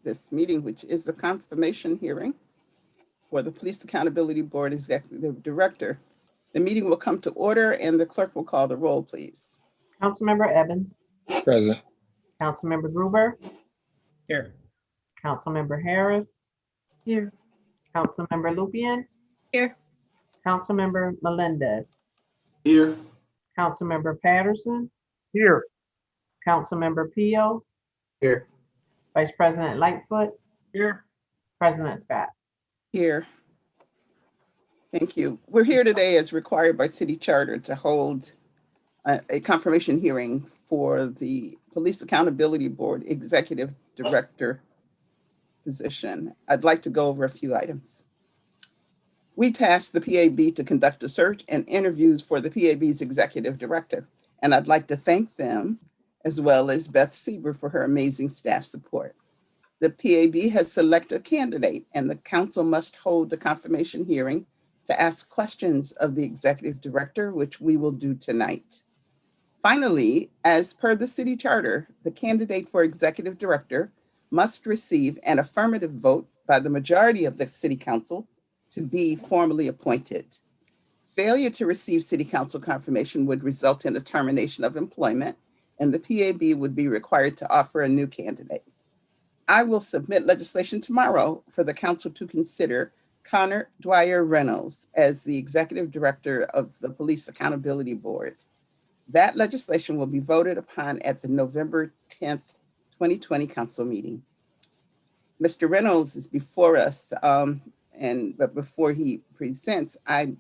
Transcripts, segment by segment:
this meeting, which is a confirmation hearing for the Police Accountability Board Executive Director. The meeting will come to order and the clerk will call the roll, please. Councilmember Evans. Present. Councilmember Gruber. Here. Councilmember Harris. Here. Councilmember Lupian. Here. Councilmember Melendez. Here. Councilmember Patterson. Here. Councilmember Pio. Here. Vice President Lightfoot. Here. President Scott. Here. Thank you. We're here today as required by city charter to hold a confirmation hearing for the Police Accountability Board Executive Director position. I'd like to go over a few items. We tasked the PAB to conduct a search and interviews for the PAB's Executive Director, and I'd like to thank them as well as Beth Sieber for her amazing staff support. The PAB has selected a candidate and the council must hold a confirmation hearing to ask questions of the Executive Director, which we will do tonight. Finally, as per the city charter, the candidate for Executive Director must receive an affirmative vote by the majority of the City Council to be formally appointed. Failure to receive City Council confirmation would result in a termination of employment, and the PAB would be required to offer a new candidate. I will submit legislation tomorrow for the council to consider Conor Dwyer Reynolds as the Executive Director of the Police Accountability Board. That legislation will be voted upon at the November 10th, 2020 council meeting. Mr. Reynolds is before us, but before he presents, an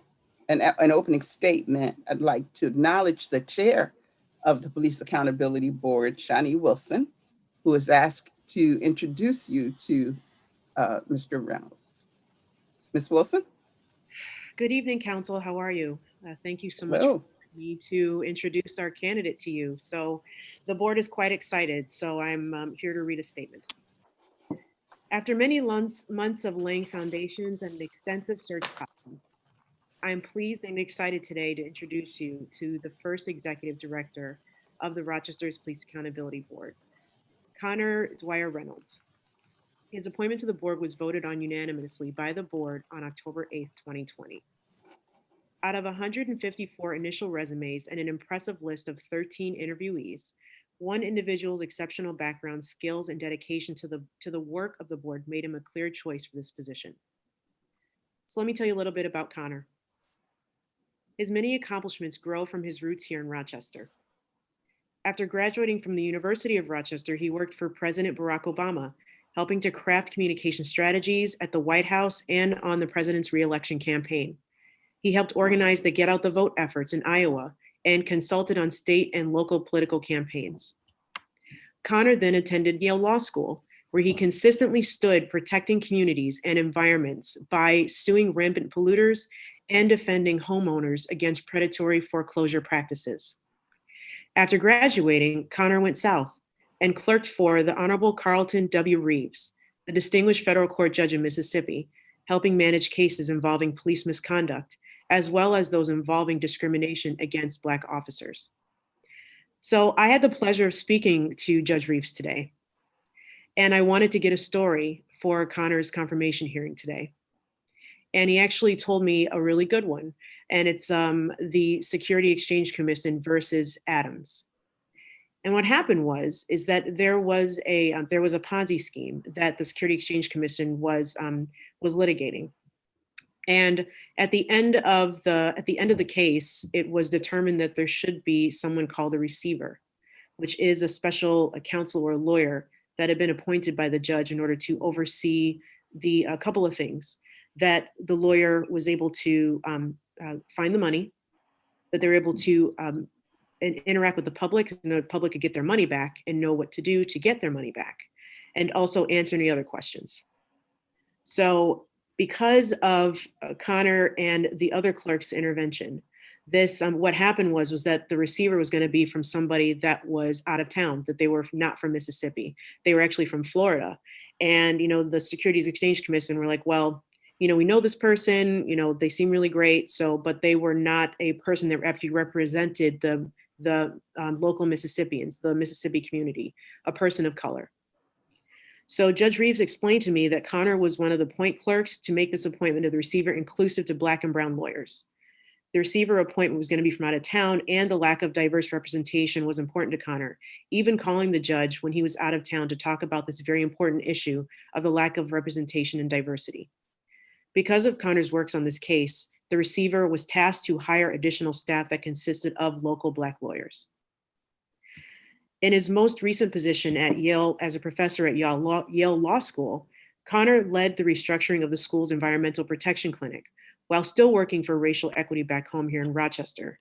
opening statement. I'd like to acknowledge the chair of the Police Accountability Board, Shani Wilson, who has asked to introduce you to Mr. Reynolds. Ms. Wilson? Good evening, Council. How are you? Thank you so much Hello. for me to introduce our candidate to you. So the board is quite excited, so I'm here to read a statement. After many months of laying foundations and an extensive search process, I am pleased and excited today to introduce you to the first Executive Director of the Rochester's Police Accountability Board, Conor Dwyer Reynolds. His appointment to the board was voted on unanimously by the board on October 8th, 2020. Out of 154 initial resumes and an impressive list of 13 interviewees, one individual's exceptional background, skills, and dedication to the work of the board made him a clear choice for this position. So let me tell you a little bit about Conor. His many accomplishments grow from his roots here in Rochester. After graduating from the University of Rochester, he worked for President Barack Obama, helping to craft communication strategies at the White House and on the president's re-election campaign. He helped organize the Get Out the Vote efforts in Iowa and consulted on state and local political campaigns. Conor then attended Yale Law School, where he consistently stood protecting communities and environments by suing rampant polluters and defending homeowners against predatory foreclosure practices. After graduating, Conor went south and clerked for the Honorable Carlton W. Reeves, the distinguished federal court judge in Mississippi, helping manage cases involving police misconduct, as well as those involving discrimination against Black officers. So I had the pleasure of speaking to Judge Reeves today, and I wanted to get a story for Conor's confirmation hearing today. And he actually told me a really good one, and it's the Security Exchange Commission versus Adams. And what happened is that there was a Ponzi scheme that the Security Exchange Commission was litigating. And at the end of the case, it was determined that there should be someone called a receiver, which is a special counsel or lawyer that had been appointed by the judge in order to oversee a couple of things: that the lawyer was able to find the money, that they were able to interact with the public, and the public could get their money back and know what to do to get their money back, and also answer any other questions. So because of Conor and the other clerk's intervention, this what happened was that the receiver was going to be from somebody that was out of town, that they were not from Mississippi. They were actually from Florida. And, the Securities Exchange Commission were like, well, we know this person, they seem really great. So, but they were not a person that actually represented the local Mississippians, the Mississippi community, a person of color. So Judge Reeves explained to me that Conor was one of the point clerks to make this appointment of the receiver inclusive to Black and brown lawyers. The receiver appointment was going to be from out of town, and the lack of diverse representation was important to Conor, even calling the judge when he was out of town to talk about this very important issue of the lack of representation and diversity. Because of Conor's works on this case, the receiver was tasked to hire additional staff that consisted of local Black lawyers. In his most recent position at Yale as a professor at Yale Law School, Conor led the restructuring of the school's environmental protection clinic while still working for racial equity back home here in Rochester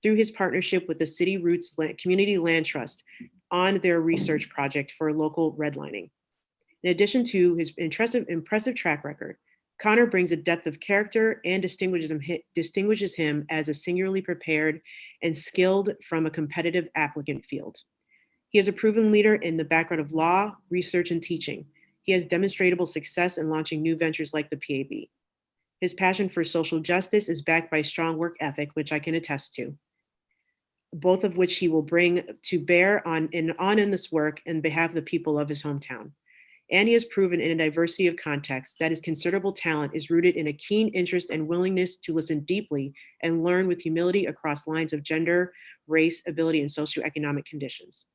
through his partnership with the City Roots Community Land Trust on their research project for local redlining. In addition to his impressive track record, Conor brings a depth of character and distinguishes him as a singularly prepared and skilled from a competitive applicant field. He is a proven leader in the background of law, research, and teaching. He has demonstrable success in launching new ventures like the PAB. His passion for social justice is backed by strong work ethic, which I can attest to, both of which he will bring to bear on in this work on behalf of the people of his hometown. And he has proven in a diversity of contexts that his considerable talent is rooted in a keen interest and willingness to listen deeply and learn with humility across lines of gender, race, ability, and socioeconomic conditions.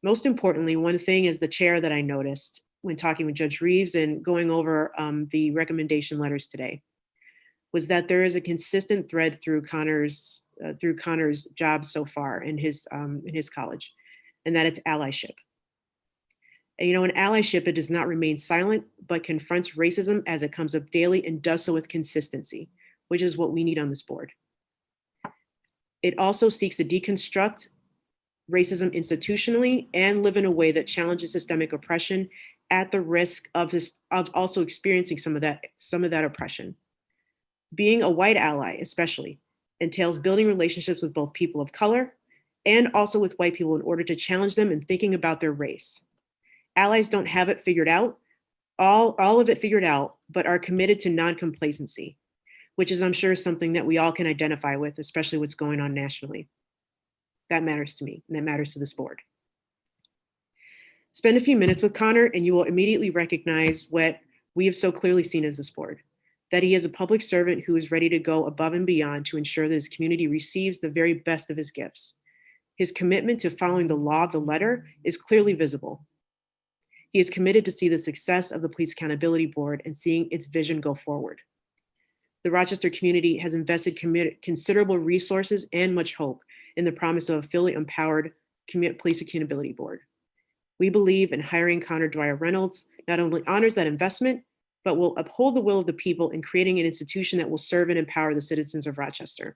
Most importantly, one thing as the chair that I noticed when talking with Judge Reeves and going over the recommendation letters today was that there is a consistent thread through Conor's job so far in his college, and that it's allyship. And, in allyship, it does not remain silent, but confronts racism as it comes up daily and does so with consistency, which is what we need on this board. It also seeks to deconstruct racism institutionally and live in a way that challenges systemic oppression at the risk of also experiencing some of that oppression. Being a white ally, especially, entails building relationships with both people of color and also with white people in order to challenge them in thinking about their race. Allies don't have it figured out, all of it figured out, but are committed to non-complacency, which is, I'm sure, something that we all can identify with, especially what's going on nationally. That matters to me, and that matters to this board. Spend a few minutes with Conor, and you will immediately recognize what we have so clearly seen as this board, that he is a public servant who is ready to go above and beyond to ensure that his community receives the very best of his gifts. His commitment to following the law of the letter is clearly visible. He is committed to see the success of the Police Accountability Board and seeing its vision go forward. The Rochester community has invested considerable resources and much hope in the promise of a fully empowered Police Accountability Board. We believe in hiring Conor Dwyer Reynolds not only honors that investment, but will uphold the will of the people in creating an institution that will serve and empower the citizens of Rochester.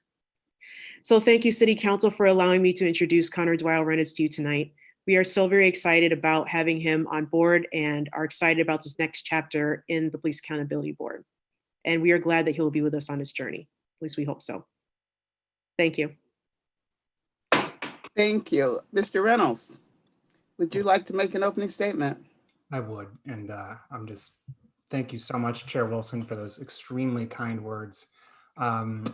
So thank you, City Council, for allowing me to introduce Conor Dwyer Reynolds to you tonight. We are so very excited about having him on board and are excited about this next chapter in the Police Accountability Board. And we are glad that he'll be with us on his journey. At least we hope so. Thank you. Thank you. Mr. Reynolds, would you like to make an opening statement? I would, and thank you so much, Chair Wilson, for those extremely kind words. Can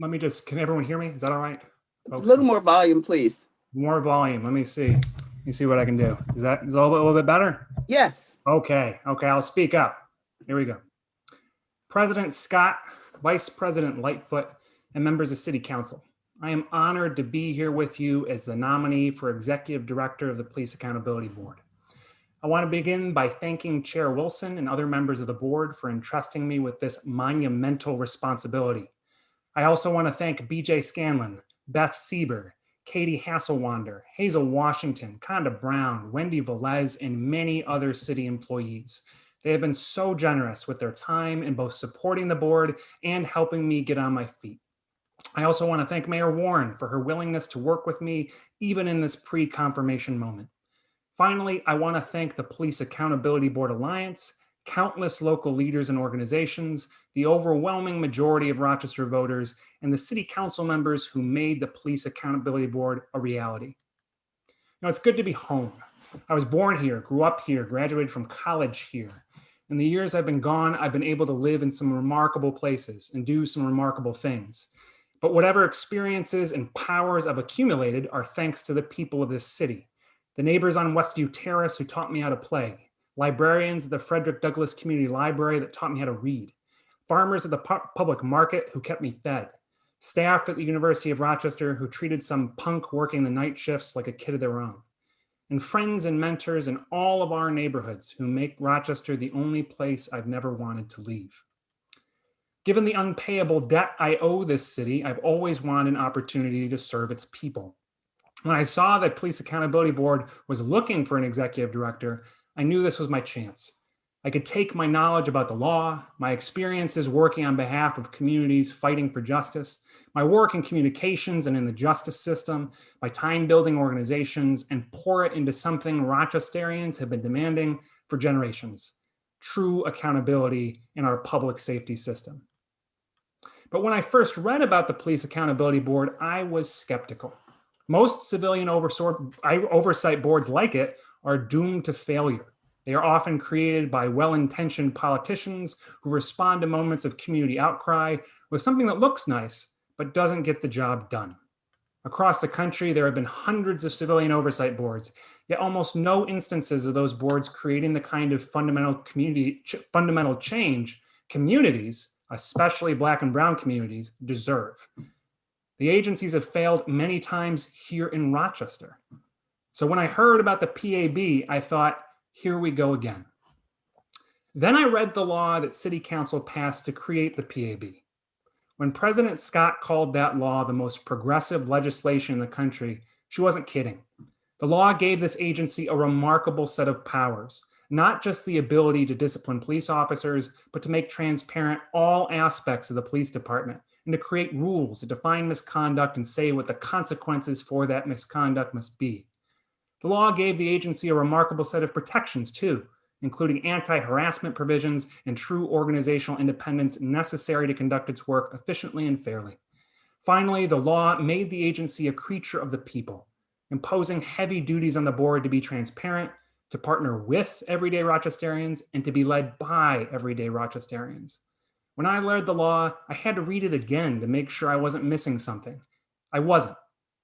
everyone hear me? Is that all right, folks? A little more volume, please. More volume. Let me see what I can do. Is that a little bit better? Yes. Okay, I'll speak up. Here we go. President Scott, Vice President Lightfoot, and members of City Council, I am honored to be here with you as the nominee for Executive Director of the Police Accountability Board. I want to begin by thanking Chair Wilson and other members of the board for entrusting me with this monumental responsibility. I also want to thank BJ Scanlon, Beth Sieber, Katie Hasselwander, Hazel Washington, Conda Brown, Wendy Velez, and many other city employees. They have been so generous with their time in both supporting the board and helping me get on my feet. I also want to thank Mayor Warren for her willingness to work with me, even in this pre-confirmation moment. Finally, I want to thank the Police Accountability Board Alliance, countless local leaders and organizations, the overwhelming majority of Rochester voters, and the City Council members who made the Police Accountability Board a reality. It's good to be home. I was born here, grew up here, graduated from college here. In the years I've been gone, I've been able to live in some remarkable places and do some remarkable things. But whatever experiences and powers I've accumulated are thanks to the people of this city. the neighbors on Westview Terrace who taught me how to play, librarians at the Frederick Douglass Community Library that taught me how to read, farmers at the public market who kept me fed, staff at the University of Rochester who treated some punk working the night shifts like a kid of their own, and friends and mentors in all of our neighborhoods who make Rochester the only place I've never wanted to leave. Given the unpayable debt I owe this city, I've always wanted an opportunity to serve its people. When I saw that Police Accountability Board was looking for an executive director, I knew this was my chance. I could take my knowledge about the law, my experiences working on behalf of communities fighting for justice, my work in communications and in the justice system, my time building organizations, and pour it into something Rochesterians have been demanding for generations: true accountability in our public safety system. But when I first read about the Police Accountability Board, I was skeptical. Most civilian oversight boards like it are doomed to failure. They are often created by well-intentioned politicians who respond to moments of community outcry with something that looks nice, but doesn't get the job done. Across the country, there have been hundreds of civilian oversight boards, yet almost no instances of those boards creating the kind of fundamental change communities, especially Black and Brown communities, deserve. The agencies have failed many times here in Rochester. So when I heard about the PAB, I thought, here we go again. Then I read the law that City Council passed to create the PAB. When President Scott called that law the most progressive legislation in the country, she wasn't kidding. The law gave this agency a remarkable set of powers, not just the ability to discipline police officers, but to make transparent all aspects of the police department and to create rules to define misconduct and say what the consequences for that misconduct must be. The law gave the agency a remarkable set of protections too, including anti-harassment provisions and true organizational independence necessary to conduct its work efficiently and fairly. Finally, the law made the agency a creature of the people, imposing heavy duties on the board to be transparent, to partner with everyday Rochesterians, and to be led by everyday Rochesterians. When I read the law, I had to read it again to make sure I wasn't missing something. I wasn't.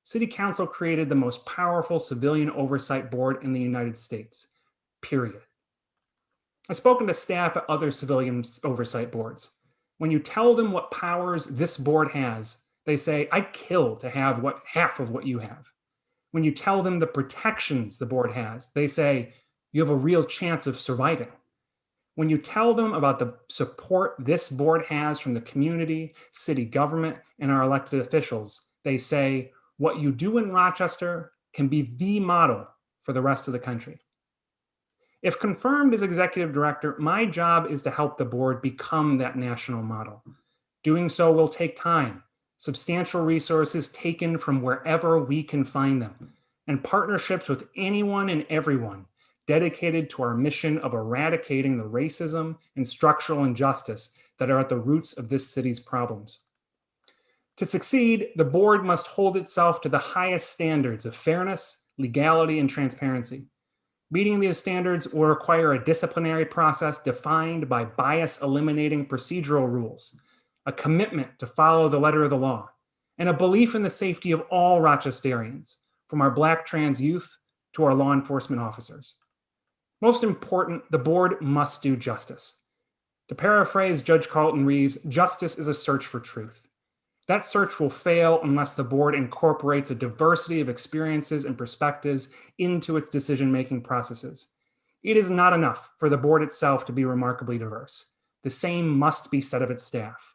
City Council created the most powerful civilian oversight board in the United States, period. I've spoken to staff at other civilian oversight boards. When you tell them what powers this board has, they say, I'd kill to have half of what you have. When you tell them the protections the board has, they say, you have a real chance of surviving. When you tell them about the support this board has from the community, city government, and our elected officials, they say, what you do in Rochester can be the model for the rest of the country. If confirmed as executive director, my job is to help the board become that national model. Doing so will take time, substantial resources taken from wherever we can find them, and partnerships with anyone and everyone dedicated to our mission of eradicating the racism and structural injustice that are at the roots of this city's problems. To succeed, the board must hold itself to the highest standards of fairness, legality, and transparency. Meeting these standards will require a disciplinary process defined by bias-eliminating procedural rules, a commitment to follow the letter of the law, and a belief in the safety of all Rochesterians, from our Black trans youth to our law enforcement officers. Most important, the board must do justice. To paraphrase Judge Carlton Reeves, justice is a search for truth. That search will fail unless the board incorporates a diversity of experiences and perspectives into its decision-making processes. It is not enough for the board itself to be remarkably diverse. The same must be said of its staff.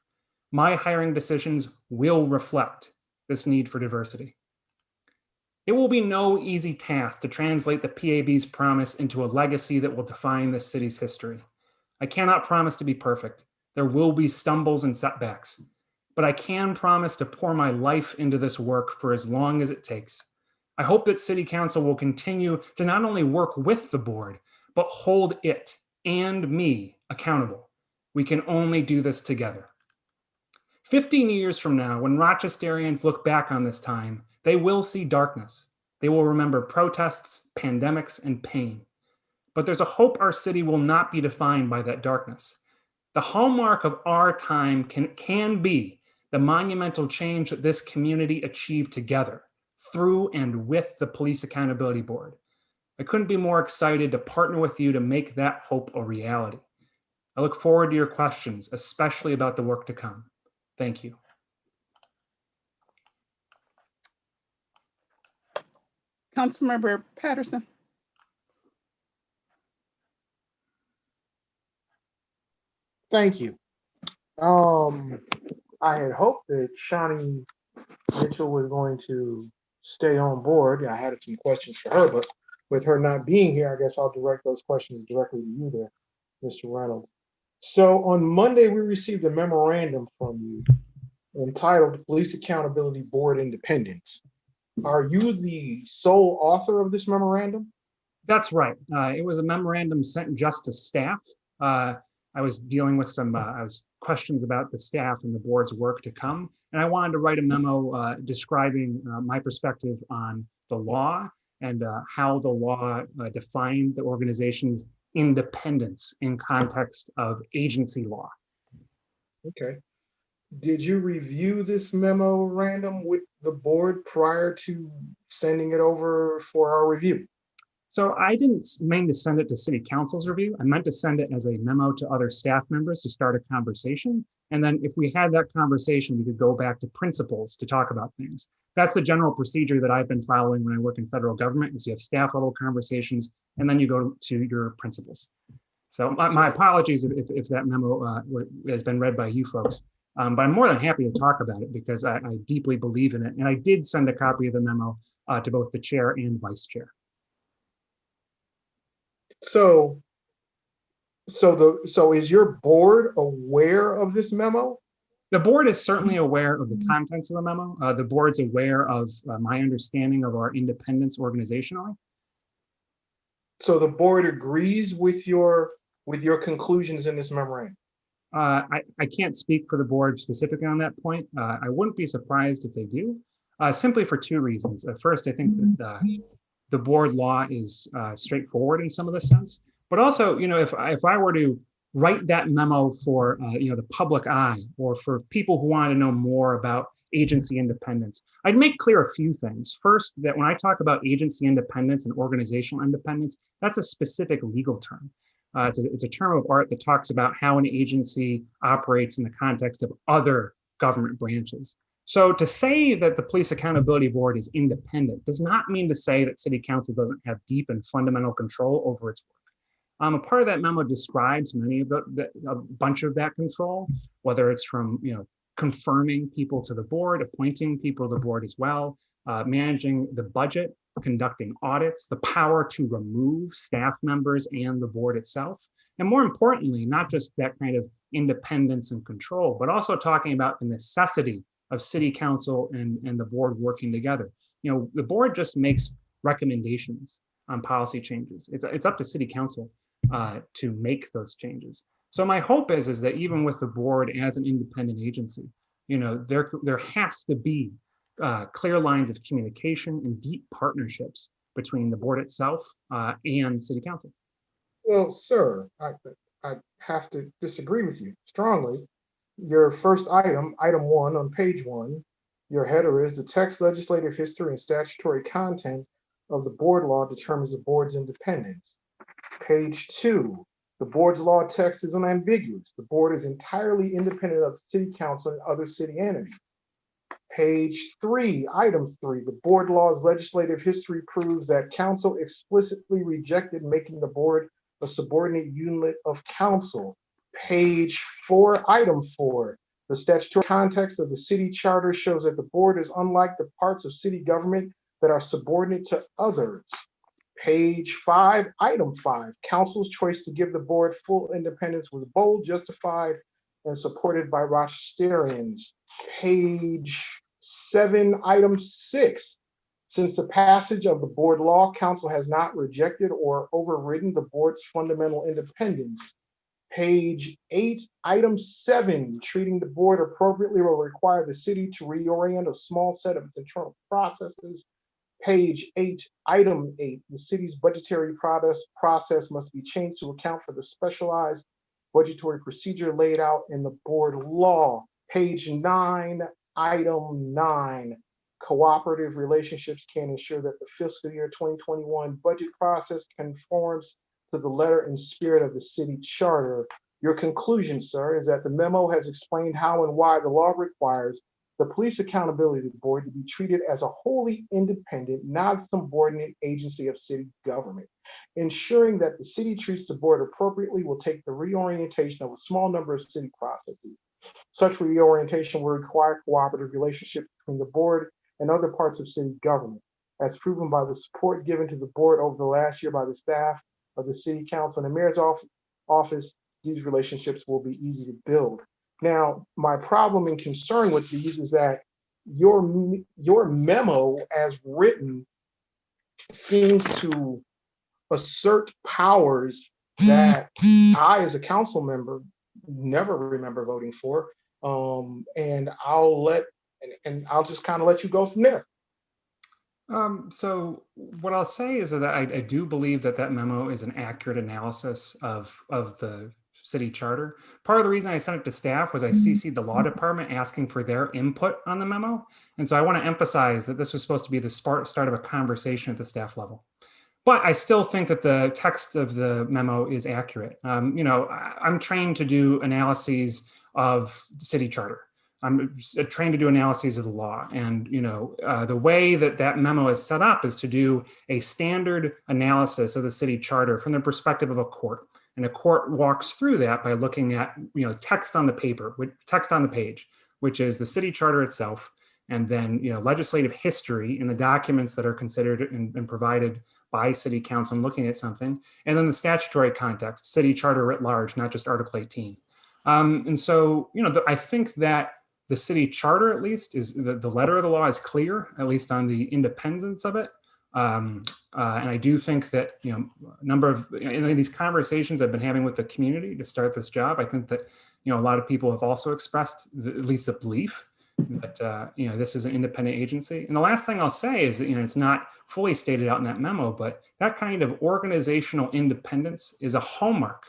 My hiring decisions will reflect this need for diversity. It will be no easy task to translate the PAB's promise into a legacy that will define this city's history. I cannot promise to be perfect. There will be stumbles and setbacks, but I can promise to pour my life into this work for as long as it takes. I hope that City Council will continue to not only work with the board, but hold it and me accountable. We can only do this together. 15 years from now, when Rochesterians look back on this time, they will see darkness. They will remember protests, pandemics, and pain. But there's a hope our city will not be defined by that darkness. The hallmark of our time can be the monumental change that this community achieved together through and with the Police Accountability Board. I couldn't be more excited to partner with you to make that hope a reality. I look forward to your questions, especially about the work to come. Thank you. Councilmember Patterson. Thank you. I had hoped that Shawnee Mitchell was going to stay on board. I had some questions for her, but with her not being here, I guess I'll direct those questions directly to you there, Mr. Reynolds. So on Monday, we received a memorandum from you entitled Police Accountability Board Independence. Are you the sole author of this memorandum? That's right. It was a memorandum sent just to staff. I was dealing with some questions about the staff and the board's work to come, and I wanted to write a memo describing my perspective on the law and how the law defined the organization's independence in context of agency law. Okay. Did you review this memorandum with the board prior to sending it over for our review? So I didn't mean to send it to city council's review. I meant to send it as a memo to other staff members to start a conversation. And then if we had that conversation, we could go back to principals to talk about things. That's the general procedure that I've been following when I work in federal government, is you have staff level conversations and then you go to your principals. So my apologies if that memo has been read by you folks, but I'm more than happy to talk about it because I deeply believe in it. And I did send a copy of the memo to both the chair and vice chair. So is your board aware of this memo? The board is certainly aware of the contents of the memo. The board's aware of my understanding of our independence organizationally. So the board agrees with your conclusions in this memorandum? I can't speak for the board specifically on that point. I wouldn't be surprised if they do, simply for two reasons. First, I think that the board law is straightforward in some of the sense, but also, if I were to write that memo for the public eye or for people who want to know more about agency independence, I'd make clear a few things. First, that when I talk about agency independence and organizational independence, that's a specific legal term. It's a term of art that talks about how an agency operates in the context of other government branches. So to say that the Police Accountability Board is independent does not mean to say that City Council doesn't have deep and fundamental control over its work. A part of that memo describes many of a bunch of that control, whether it's from confirming people to the board, appointing people to the board as well, managing the budget, conducting audits, the power to remove staff members and the board itself. And more importantly, not just that kind of independence and control, but also talking about the necessity of city council and the board working together. The board just makes recommendations on policy changes. It's up to city council to make those changes. So my hope is that even with the board as an independent agency, there has to be clear lines of communication and deep partnerships between the board itself and city council. Well, sir, I have to disagree with you strongly. Your first item 1 on page 1, your header is the text, legislative history, and statutory content of the board law determines the board's independence. Page 2, the board's law text is unambiguous. The board is entirely independent of city council and other city entities. Page 3, item 3, the board law's legislative history proves that council explicitly rejected making the board a subordinate unit of council. Page 4, item 4, the statutory context of the city charter shows that the board is unlike the parts of city government that are subordinate to others. Page 5, item 5, council's choice to give the board full independence was bold, justified, and supported by Rochesterians. Page 7, item 6, since the passage of the board law, council has not rejected or overridden the board's fundamental independence. Page 8, item 7, treating the board appropriately will require the city to reorient a small set of its internal processes. Page 8, item 8, the city's budgetary process must be changed to account for the specialized budgetary procedure laid out in the board law. Page 9, item 9, cooperative relationships can ensure that the fiscal year 2021 budget process conforms to the letter and spirit of the city charter. Your conclusion, sir, is that the memo has explained how and why the law requires the Police Accountability Board to be treated as a wholly independent, non-subordinate agency of city government. Ensuring that the city treats the board appropriately will take the reorientation of a small number of city processes. Such reorientation will require cooperative relationships between the board and other parts of city government. As proven by the support given to the board over the last year by the staff of the city council and the mayor's office, these relationships will be easy to build. Now, my problem and concern with these is that your memo as written seems to assert powers that I, as a council member, never remember voting for. And I'll just kind of let you go from there. So what I'll say is that I do believe that that memo is an accurate analysis of the city charter. Part of the reason I sent it to staff was I CC'd the law department asking for their input on the memo. And so I want to emphasize that this was supposed to be the start of a conversation at the staff level. But I still think that the text of the memo is accurate. I'm trained to do analyses of the city charter. I'm trained to do analyses of the law. And, the way that that memo is set up is to do a standard analysis of the city charter from the perspective of a court. And a court walks through that by looking at, text on the page, which is the city charter itself, and then, legislative history in the documents that are considered and provided by city council and looking at something, and then the statutory context, city charter writ large, not just Article 18. And so, I think that the city charter, at least, is the letter of the law is clear, at least on the independence of it. And I do think that, a number of these conversations I've been having with the community to start this job, I think that, a lot of people have also expressed at least the belief that, this is an independent agency. And the last thing I'll say is that, it's not fully stated out in that memo, but that kind of organizational independence is a hallmark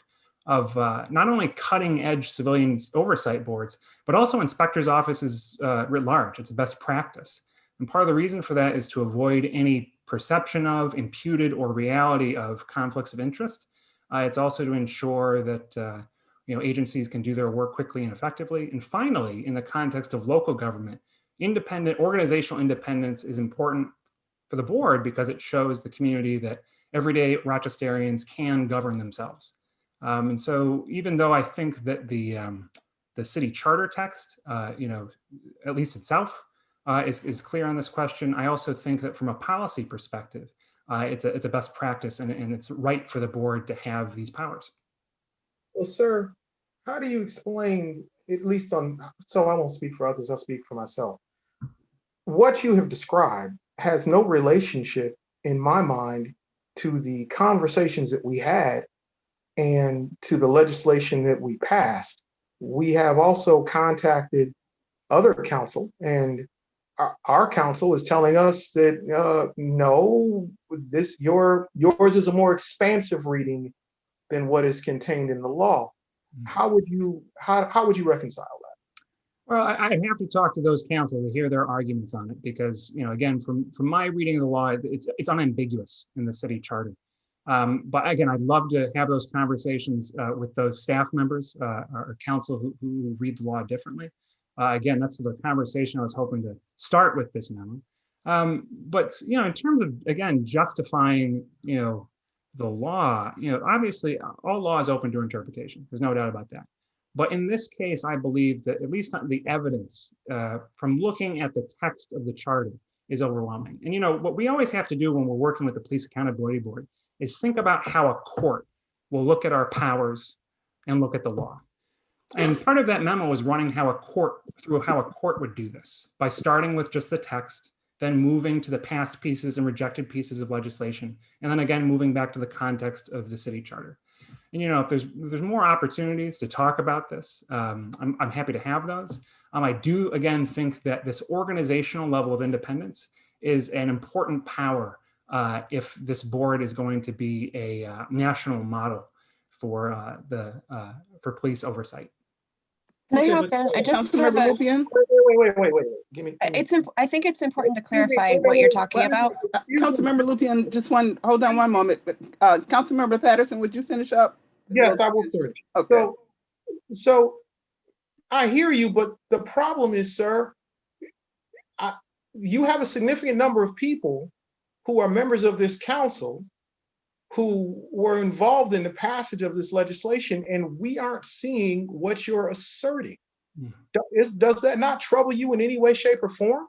of not only cutting edge civilian oversight boards, but also inspectors' offices writ large. It's a best practice. And part of the reason for that is to avoid any perception of, imputed, or reality of conflicts of interest. It's also to ensure that agencies can do their work quickly and effectively. And finally, in the context of local government, organizational independence is important for the board because it shows the community that everyday Rochesterians can govern themselves. And so even though I think that the city charter text, at least itself, is clear on this question, I also think that from a policy perspective, it's a best practice and it's right for the board to have these powers. Well, sir, how do you explain, at least so I won't speak for others, I'll speak for myself. What you have described has no relationship, in my mind, to the conversations that we had and to the legislation that we passed. We have also contacted other council, and our council is telling us that no, yours is a more expansive reading than what is contained in the law. How would you reconcile that? Well, I'd have to talk to those council to hear their arguments on it because, again, from my reading of the law, it's unambiguous in the city charter. But again, I'd love to have those conversations with those staff members or council who read the law differently. Again, that's the conversation I was hoping to start with this memo. But in terms of, again, justifying the law, obviously all law is open to interpretation. There's no doubt about that. But in this case, I believe that at least the evidence from looking at the text of the charter is overwhelming. And what we always have to do when we're working with the Police Accountability Board is think about how a court will look at our powers and look at the law. And part of that memo was running how a court would do this by starting with just the text, then moving to the passed pieces and rejected pieces of legislation, and then again moving back to the context of the city charter. And if there's more opportunities to talk about this, I'm happy to have those. I do again think that this organizational level of independence is an important power if this board is going to be a national model for police oversight. Can I Okay, hop but- in? I just have Councilmember a, Lupian? Wait. Give me. I think it's important to clarify what you're talking about. Councilmember Lupian, hold on one moment. Councilmember Patterson, would you finish up? Yes, I will finish. Okay. So I hear you, but the problem is, sir, you have a significant number of people who are members of this council who were involved in the passage of this legislation, and we aren't seeing what you're asserting. Does that not trouble you in any way, shape, or form?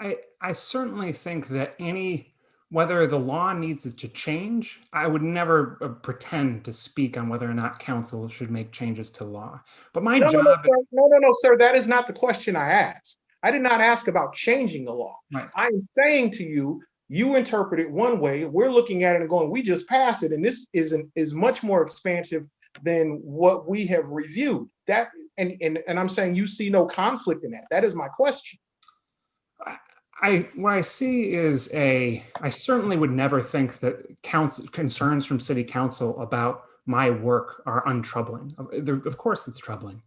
I certainly think that whether the law needs to change, I would never pretend to speak on whether or not council should make changes to law. But my job. No, sir. That is not the question I asked. I did not ask about changing the law. Right. I'm saying to you, you interpret it one way. We're looking at it and going, we just passed it, and this is much more expansive than what we have reviewed. That and I'm saying you see no conflict in that. That is my question. What I see is I certainly would never think that concerns from city council about my work are untroubling. Of course it's troubling.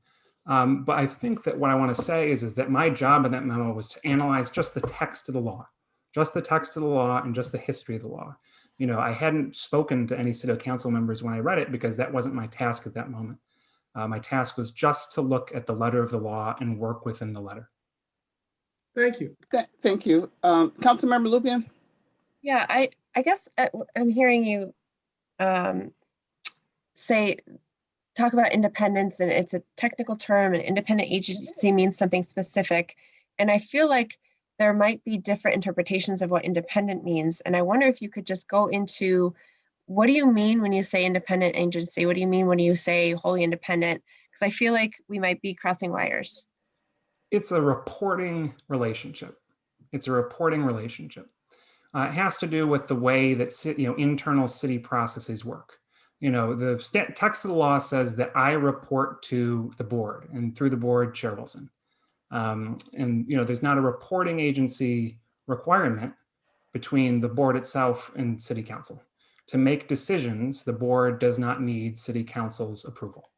But I think that what I want to say is that my job in that memo was to analyze just the text of the law, and just the history of the law. I hadn't spoken to any city council members when I read it because that wasn't my task at that moment. My task was just to look at the letter of the law and work within the letter. Thank you. Thank you. Councilmember Lupian? Yeah, I guess I'm hearing you talk about independence, and it's a technical term, and independent agency means something specific. And I feel like there might be different interpretations of what independent means. And I wonder if you could just go into, what do you mean when you say independent agency? What do you mean when you say wholly independent? Because I feel like we might be crossing wires. It's a reporting relationship. It has to do with the way that internal city processes work. The text of the law says that I report to the board, and through the board, Chair Wilson. There's not a reporting agency requirement between the board itself and city council. To make decisions, the board does not need city council's approval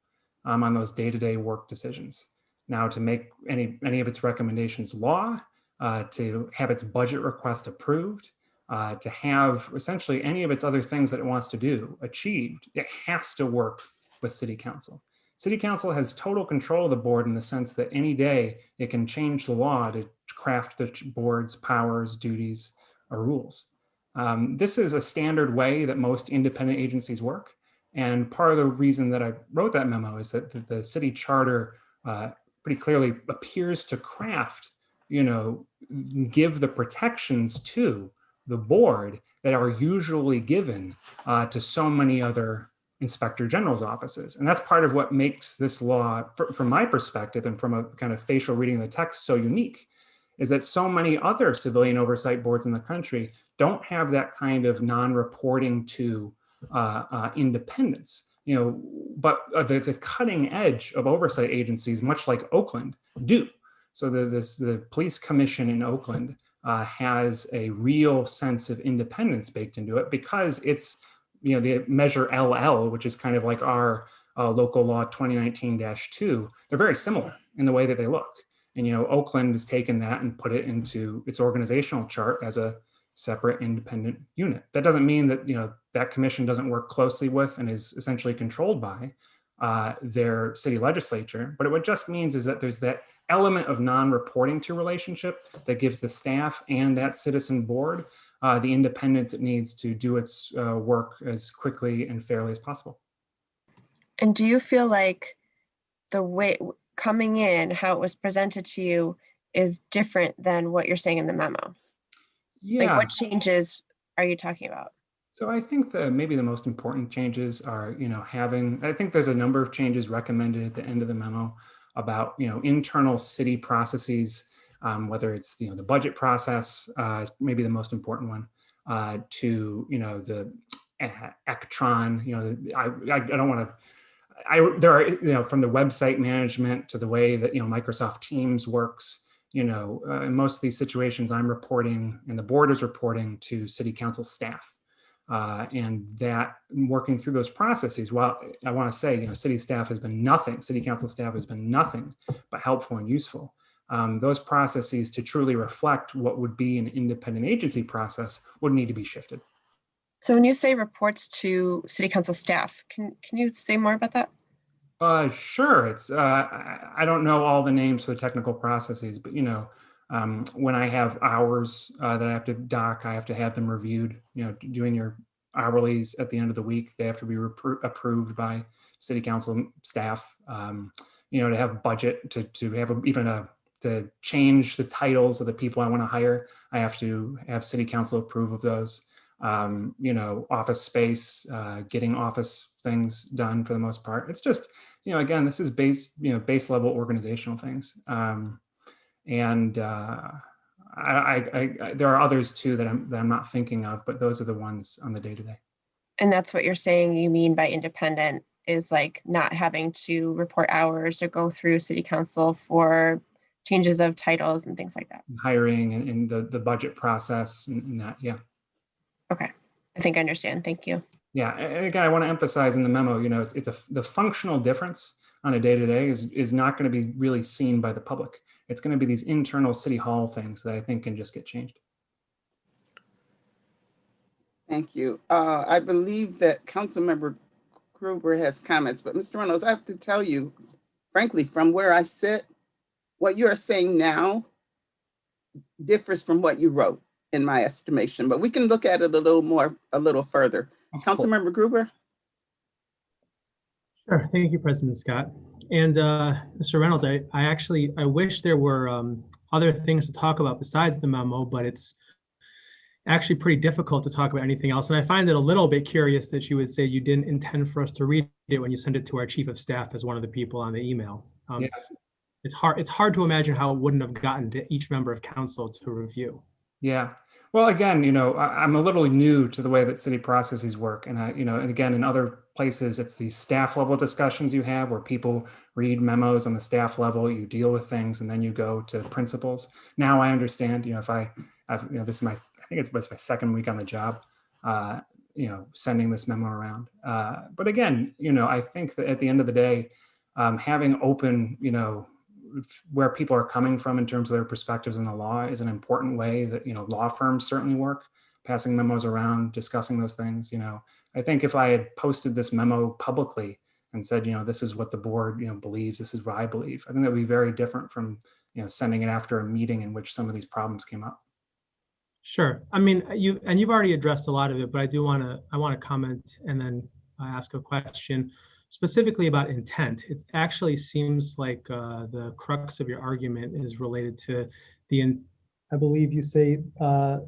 on those day-to-day work decisions. Now, to make any of its recommendations law, to have its budget request approved, to have essentially any of its other things that it wants to do achieved, it has to work with city council. City council has total control of the board in the sense that any day it can change the law to craft the board's powers, duties, or rules. This is a standard way that most independent agencies work. And part of the reason that I wrote that memo is that the city charter pretty clearly appears to craft, give the protections to the board that are usually given to so many other inspector general's offices. And that's part of what makes this law, from my perspective and from a kind of facial reading of the text, so unique, is that so many other civilian oversight boards in the country don't have that kind of non-reporting to independence. But the cutting edge of oversight agencies, much like Oakland, do. So the police commission in Oakland has a real sense of independence baked into it because it's, the measure LL, which is kind of like our local law 2019-2, they're very similar in the way that they look. And, Oakland has taken that and put it into its organizational chart as a separate independent unit. That doesn't mean that, that commission doesn't work closely with and is essentially controlled by their city legislature. But what it just means is that there's that element of non-reporting to relationship that gives the staff and that citizen board the independence it needs to do its work as quickly and fairly as possible. And do you feel like the way coming in, how it was presented to you, is different than what you're saying in the memo? Yeah. Like, what changes are you talking about? So I think that maybe the most important changes are, I think there's a number of changes recommended at the end of the memo about, internal city processes, whether it's, the budget process is maybe the most important one, to, the Ectron, I don't want to, there are, from the website management to the way that, Microsoft Teams works, in most of these situations I'm reporting and the board is reporting to city council staff. And that working through those processes, well, I want to say, city staff has been nothing, city council staff has been nothing but helpful and useful. Those processes to truly reflect what would be an independent agency process would need to be shifted. So when you say reports to city council staff, can you say more about that? Sure. It's I don't know all the names for the technical processes, but when I have hours that I have to dock, I have to have them reviewed. Doing your hourlies at the end of the week, they have to be approved by city council staff. To have budget to have to change the titles of the people I want to hire, I have to have city council approve of those. Office space, getting office things done for the most part. It's just, again, this is base level organizational things. There are others too that I'm not thinking of, but those are the ones on the day to day. And that's what you're saying you mean by independent, is like not having to report hours or go through city council for changes of titles and things like that. Hiring and the budget process and that, yeah. Okay, I think I understand. Thank you. Yeah, and again, I want to emphasize in the memo, the functional difference on a day-to-day is not going to be really seen by the public. It's going to be these internal city hall things that I think can just get changed. Thank you. I believe that Councilmember Gruber has comments, but Mr. Reynolds, I have to tell you, frankly, from where I sit, what you are saying now differs from what you wrote, in my estimation, but we can look at it a little further. Councilmember Gruber? Sure. Thank you, President Scott. And Mr. Reynolds, I wish there were other things to talk about besides the memo, but it's actually pretty difficult to talk about anything else. And I find it a little bit curious that you would say you didn't intend for us to read it when you sent it to our chief of staff as one of the people on the email. Yes. It's hard to imagine how it wouldn't have gotten to each member of council to review. Yeah. Well, again, I'm a little new to the way that city processes work. And and again, in other places, it's these staff level discussions you have where people read memos on the staff level, you deal with things, and then you go to principals. Now I understand, if this is I think it's my second week on the job, sending this memo around. But again, I think that at the end of the day, having open, where people are coming from in terms of their perspectives in the law is an important way that, law firms certainly work, passing memos around, discussing those things. I think if I had posted this memo publicly and said, this is what the board, believes, this is what I believe, I think that would be very different from, sending it after a meeting in which some of these problems came up. Sure. I mean, you've already addressed a lot of it, but I want to comment and then ask a question. Specifically about intent. It actually seems like the crux of your argument is related to I believe you say the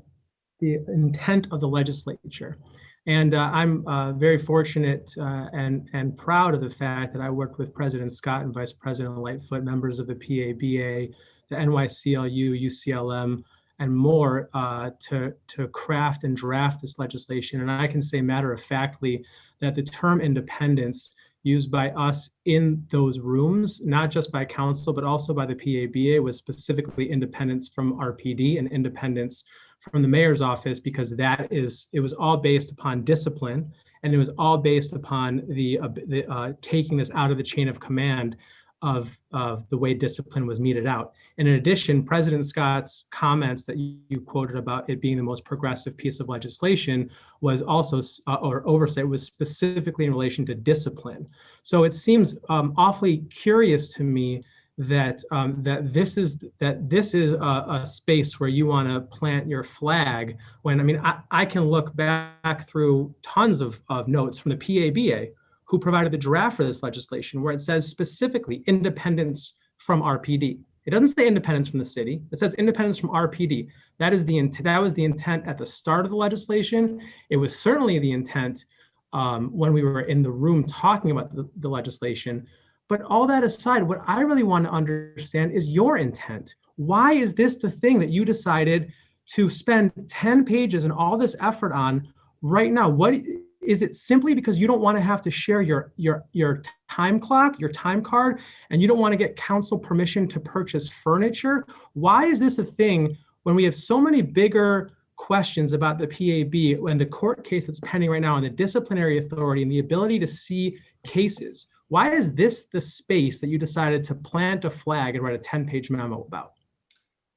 intent of the legislature. And I'm very fortunate and proud of the fact that I worked with President Scott and Vice President Lightfoot, members of the PABA, the NYCLU, UCLM, and more to craft and draft this legislation. And I can say matter-of-factly that the term independence used by us in those rooms, not just by council, but also by the PABA, was specifically independence from RPD and independence from the mayor's office, because it was all based upon discipline, and it was all based upon the taking this out of the chain of command of the way discipline was meted out. And in addition, President Scott's comments that you quoted about it being the most progressive piece of legislation was also, or oversight, was specifically in relation to discipline. So it seems awfully curious to me that this is a space where you want to plant your flag, when, I mean, I can look back through tons of notes from the PABA, who provided the draft for this legislation, where it says specifically independence from RPD. It doesn't say independence from the city. It says independence from RPD. That was the intent at the start of the legislation. It was certainly the intent when we were in the room talking about the legislation. But all that aside, what I really want to understand is your intent. Why is this the thing that you decided to spend 10 pages and all this effort on right now? What is it? Simply because you don't want to have to share your time clock, your time card, and you don't want to get council permission to purchase furniture? Why is this a thing when we have so many bigger questions about the PAB and the court case that's pending right now and the disciplinary authority and the ability to see cases. Why is this the space that you decided to plant a flag and write a 10-page memo about?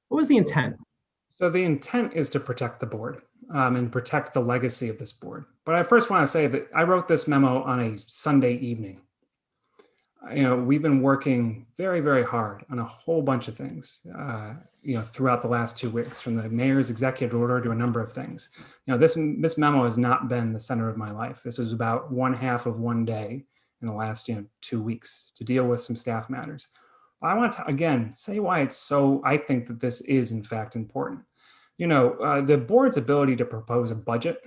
What was the intent? So the intent is to protect the board and protect the legacy of this board. But I first want to say that I wrote this memo on a Sunday evening. We've been working very, very hard on a whole bunch of things, throughout the last 2 weeks, from the mayor's executive order to a number of things. This memo has not been the center of my life. This is about one half of one day in the last 2 weeks to deal with some staff matters. I want to, again, say why it's so, I think that this is in fact important. The board's ability to propose a budget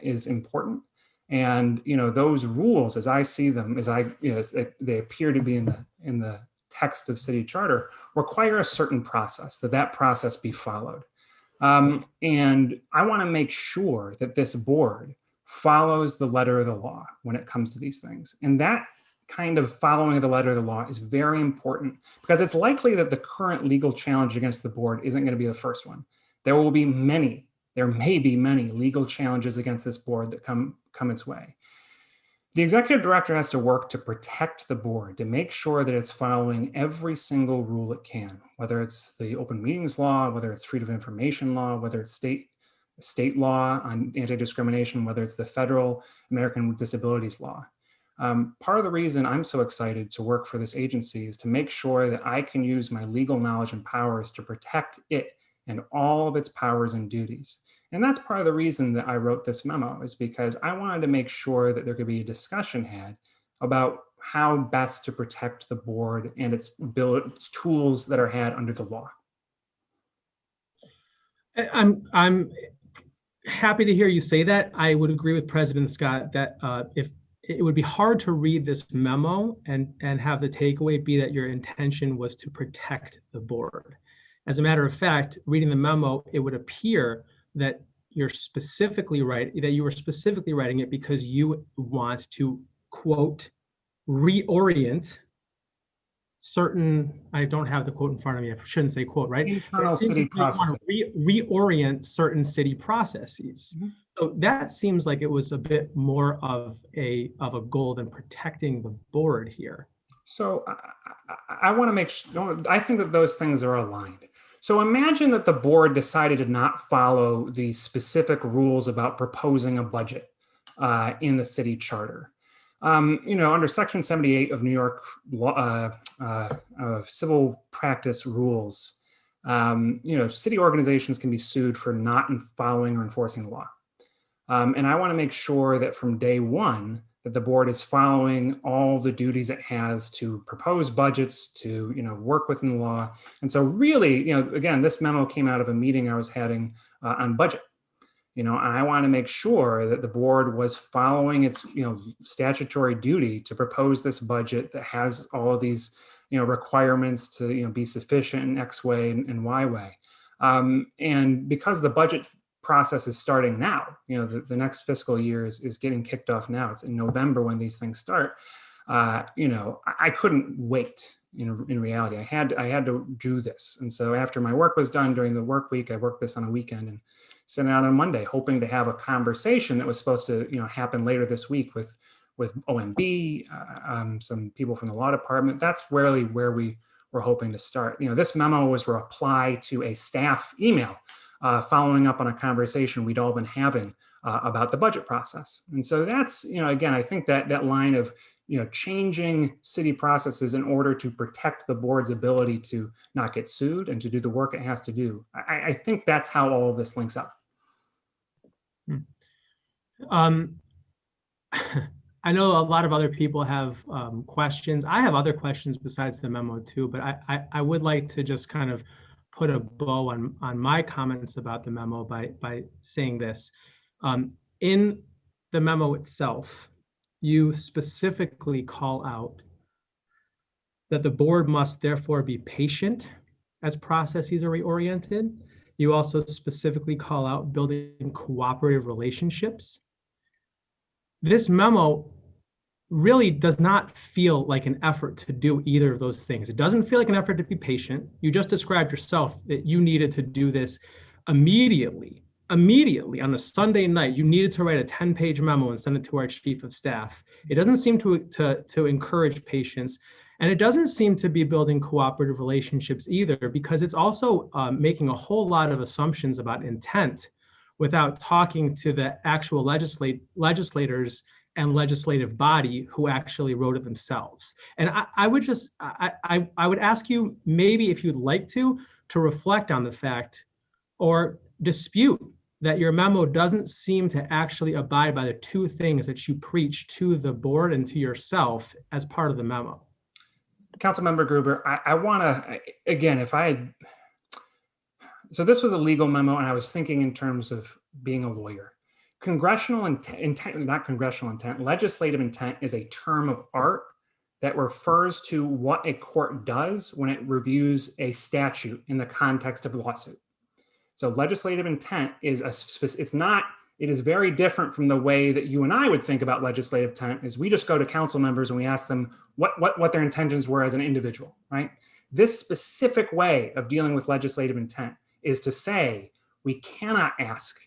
is important. And, those rules, as I see them, they appear to be in the text of city charter, require a certain process, that process be followed. And I want to make sure that this board follows the letter of the law when it comes to these things. And that kind of following of the letter of the law is very important, because it's likely that the current legal challenge against the board isn't going to be the first one. There may be many legal challenges against this board that come its way. The executive director has to work to protect the board, to make sure that it's following every single rule it can, whether it's the open meetings law, whether it's freedom of information law, whether it's state law on anti-discrimination, whether it's the federal American with Disabilities law. Part of the reason I'm so excited to work for this agency is to make sure that I can use my legal knowledge and powers to protect it and all of its powers and duties. And that's part of the reason that I wrote this memo, is because I wanted to make sure that there could be a discussion had about how best to protect the board and its tools that are had under the law. I'm happy to hear you say that. I would agree with President Scott that if it would be hard to read this memo and have the takeaway be that your intention was to protect the board. As a matter of fact, reading the memo, it would appear that you were specifically writing it because you want to, quote, reorient certain, I don't have the quote in front of me, I shouldn't say quote, right? Internal city processes. Reorient certain city processes. Mm-hmm. So that seems like it was a bit more of a goal than protecting the board here. So I want to make sure, I think that those things are aligned. So imagine that the board decided to not follow the specific rules about proposing a budget in the city charter. Under Section 78 of New York civil practice rules, city organizations can be sued for not following or enforcing the law. And I want to make sure that from day one, that the board is following all the duties it has to propose budgets, to work within the law. And so really, again, this memo came out of a meeting I was having on budget. And I want to make sure that the board was following its statutory duty to propose this budget that has all of these requirements to be sufficient in X way and Y way. And because the budget process is starting now, the next fiscal year is getting kicked off now. It's in November when these things start. I couldn't wait. In reality, I had to do this. And so after my work was done during the work week, I worked this on a weekend and sent it out on Monday, hoping to have a conversation that was supposed to happen later this week with OMB, some people from the law department. That's really where we were hoping to start. This memo was a reply to a staff email following up on a conversation we'd all been having about the budget process. And so that's, again, I think that line of, changing city processes in order to protect the board's ability to not get sued and to do the work it has to do. I think that's how all of this links up. I know a lot of other people have questions. I have other questions besides the memo too, but I would like to just kind of put a bow on my comments about the memo by saying this. In the memo itself, you specifically call out that the board must therefore be patient as processes are reoriented. You also specifically call out building cooperative relationships. This memo really does not feel like an effort to do either of those things. It doesn't feel like an effort to be patient. You just described yourself that you needed to do this immediately. immediately on a Sunday night, you needed to write a 10-page memo and send it to our chief of staff. It doesn't seem to encourage patience. And it doesn't seem to be building cooperative relationships either, because it's also making a whole lot of assumptions about intent without talking to the actual legislators and legislative body who actually wrote it themselves. And I would ask you, maybe if you'd like to reflect on the fact or dispute that your memo doesn't seem to actually abide by the two things that you preach to the board and to yourself as part of the memo. Councilmember Gruber, I want to, again, so this was a legal memo, and I was thinking in terms of being a lawyer. Congressional intent, not congressional intent, legislative intent is a term of art that refers to what a court does when it reviews a statute in the context of a lawsuit. So legislative intent is it is very different from the way that you and I would think about legislative intent. Is we just go to council members and we ask them what their intentions were as an individual, right? This specific way of dealing with legislative intent is to say, we cannot ask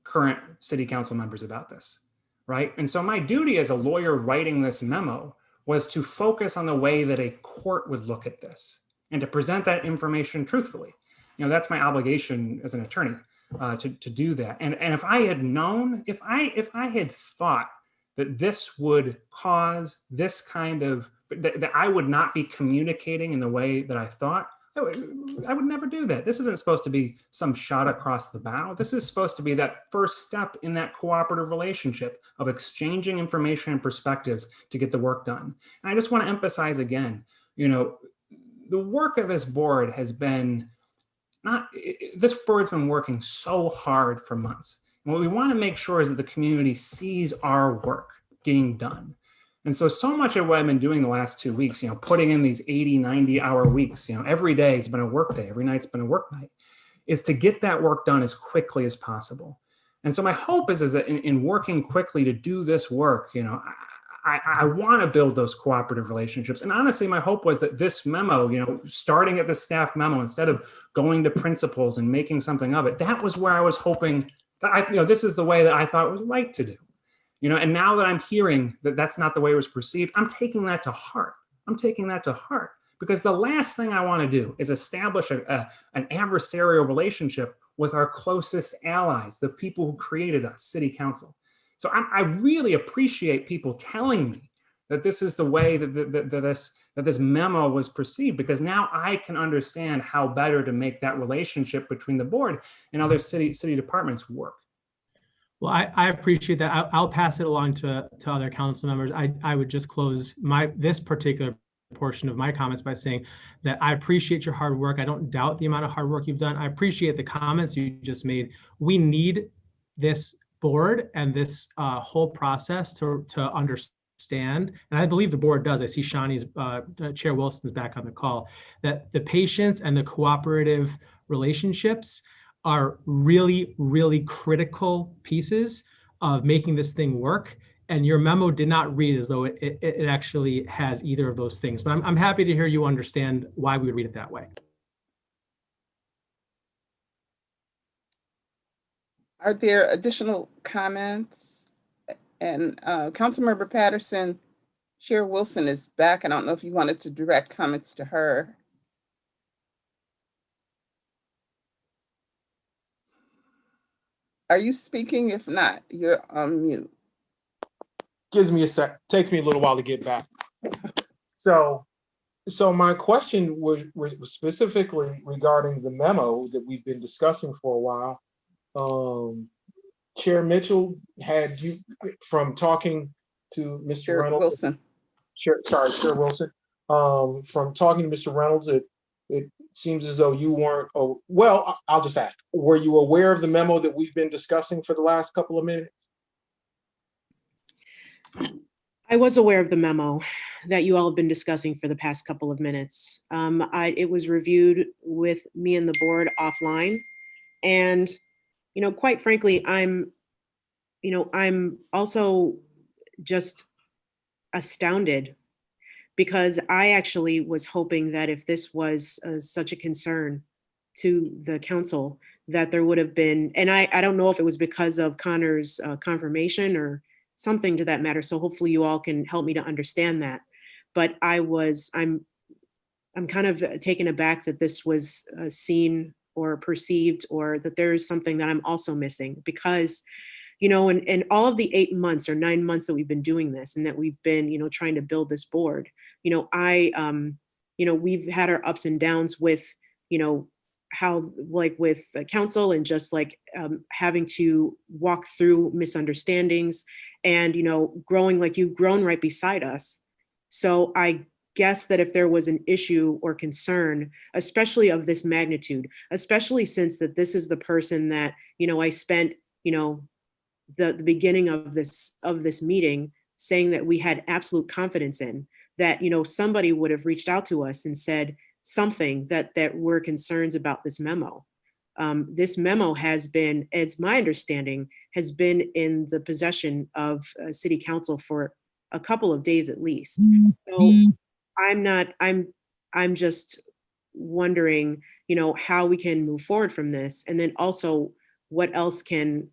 current city council members about this, right? And so my duty as a lawyer writing this memo was to focus on the way that a court would look at this and to present that information truthfully. That's my obligation as an attorney to do that. And if I had known, if I had thought that this would cause this kind of, that I would not be communicating in the way that I thought, I would never do that. This isn't supposed to be some shot across the bow. This is supposed to be that first step in that cooperative relationship of exchanging information and perspectives to get the work done. And I just want to emphasize again, the work of this board has been this board's been working so hard for months. And what we want to make sure is that the community sees our work getting done. And so much of what I've been doing the last 2 weeks, putting in these 80, 90-hour weeks, every day has been a work day, every night's been a work night, is to get that work done as quickly as possible. And so my hope is that in working quickly to do this work, I want to build those cooperative relationships. And honestly, my hope was that this memo, starting at the staff memo, instead of going to principals and making something of it, that was where I was hoping that this is the way that I thought it was right to do. And now that I'm hearing that that's not the way it was perceived, I'm taking that to heart. Because the last thing I want to do is establish an adversarial relationship with our closest allies, the people who created us, city council. So I really appreciate people telling me that this is the way that this memo was perceived, because now I can understand how better to make that relationship between the board and other city departments work. Well, I appreciate that. I'll pass it along to other council members. I would just close this particular portion of my comments by saying that I appreciate your hard work. I don't doubt the amount of hard work you've done. I appreciate the comments you just made. We need this board and this whole process to understand, and I believe the board does. I see Shawnee's Chair Wilson's back on the call, that the patience and the cooperative relationships are really, really critical pieces of making this thing work. And your memo did not read as though it actually has either of those things. But I'm happy to hear you understand why we would read it that way. Are there additional comments? And Councilmember Patterson, Chair Wilson is back. I don't know if you wanted to direct comments to her. Are you speaking? If not, you're on mute. Gives me a sec, takes me a little while to get back. So my question was specifically regarding the memo that we've been discussing for a while. Chair Mitchell, had you, from talking to Mr. Chair Reynolds, Wilson. Chair Wilson, from talking to Mr. Reynolds, it seems as though you weren't, well, I'll just ask, were you aware of the memo that we've been discussing for the last couple of minutes? I was aware of the memo that you all have been discussing for the past couple of minutes. It was reviewed with me and the board offline. And, quite frankly, I'm also just astounded, because I actually was hoping that if this was such a concern to the council, that there would have been, and I don't know if it was because of Conor's confirmation or something to that matter. So hopefully you all can help me to understand that. But I'm kind of taken aback that this was seen or perceived, or that there is something that I'm also missing, because, you know, in all of the 8 months or 9 months that we've been doing this and that we've been, you know, trying to build this board, you know, you know, we've had our ups and downs with, you know, how, like with the council, and just like having to walk through misunderstandings and, you know, growing, like you've grown right beside us. So I guess that if there was an issue or concern, especially of this magnitude, especially since that this is the person that, you know, I spent, you know, the beginning of this meeting saying that we had absolute confidence in, that, you know, somebody would have reached out to us and said something that were concerns about this memo. This memo has been, as my understanding, has been in the possession of city council for a couple of days at least. So I'm just wondering, you know, how we can move forward from this, and then also what else can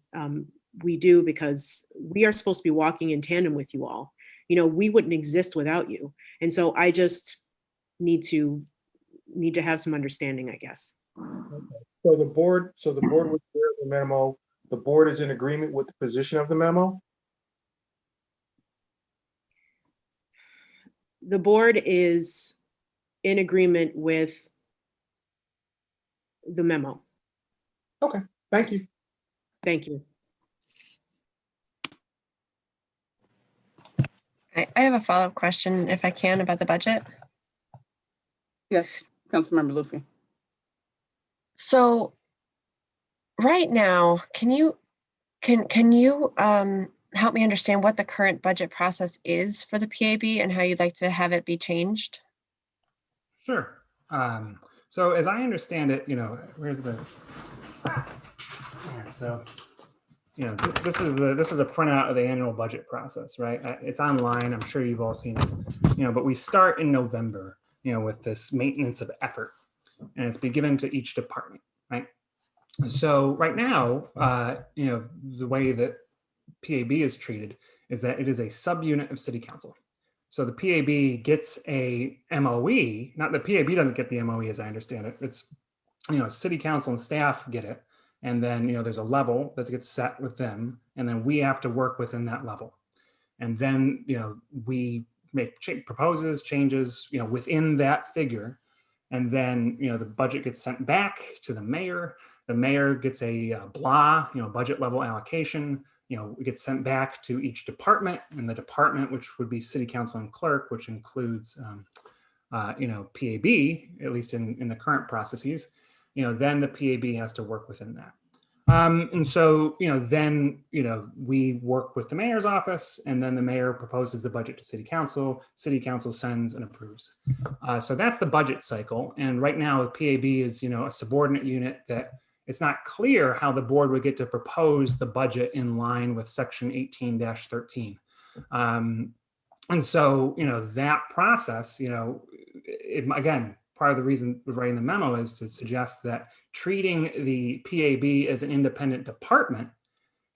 we do, because we are supposed to be walking in tandem with you all. You know, we wouldn't exist without you, and so I just need to have some understanding, I guess. So the board was aware of the memo. The board is in agreement with the position of the memo. The board is in agreement with the memo. Okay, thank you. Thank you. I have a follow-up question, if I can, about the budget. Yes, Councilmember Luffy. So right now, can you help me understand what the current budget process is for the PAB and how you'd like to have it be changed? Sure. So as I understand it, you know, where's the, so, you know, this is a printout of the annual budget process, right? It's online. I'm sure you've all seen it, you know, but we start in November, you know, with this maintenance of effort, and it's been given to each department, right? So right now, you know, the way that PAB is treated is that it is a subunit of city council. So the PAB gets a MOE, not the PAB doesn't get the MOE as I understand it. It's, you know, city council and staff get it. And then, you know, there's a level that gets set with them. And then we have to work within that level. And then, you know, we make proposes, changes, you know, within that figure. And then, you know, the budget gets sent back to the mayor. The mayor gets a blah, you know, budget level allocation. You know, it gets sent back to each department, and the department, which would be city council and clerk, which includes, you know, PAB, at least in the current processes, you know, then the PAB has to work within that. And so, you know, then, you know, we work with the mayor's office, and then the mayor proposes the budget to city council sends and approves. So that's the budget cycle. And right now the PAB is, you know, a subordinate unit that it's not clear how the board would get to propose the budget in line with section 18-13. And so, you know, that process, you know, again, part of the reason we're writing the memo is to suggest that treating the PAB as an independent department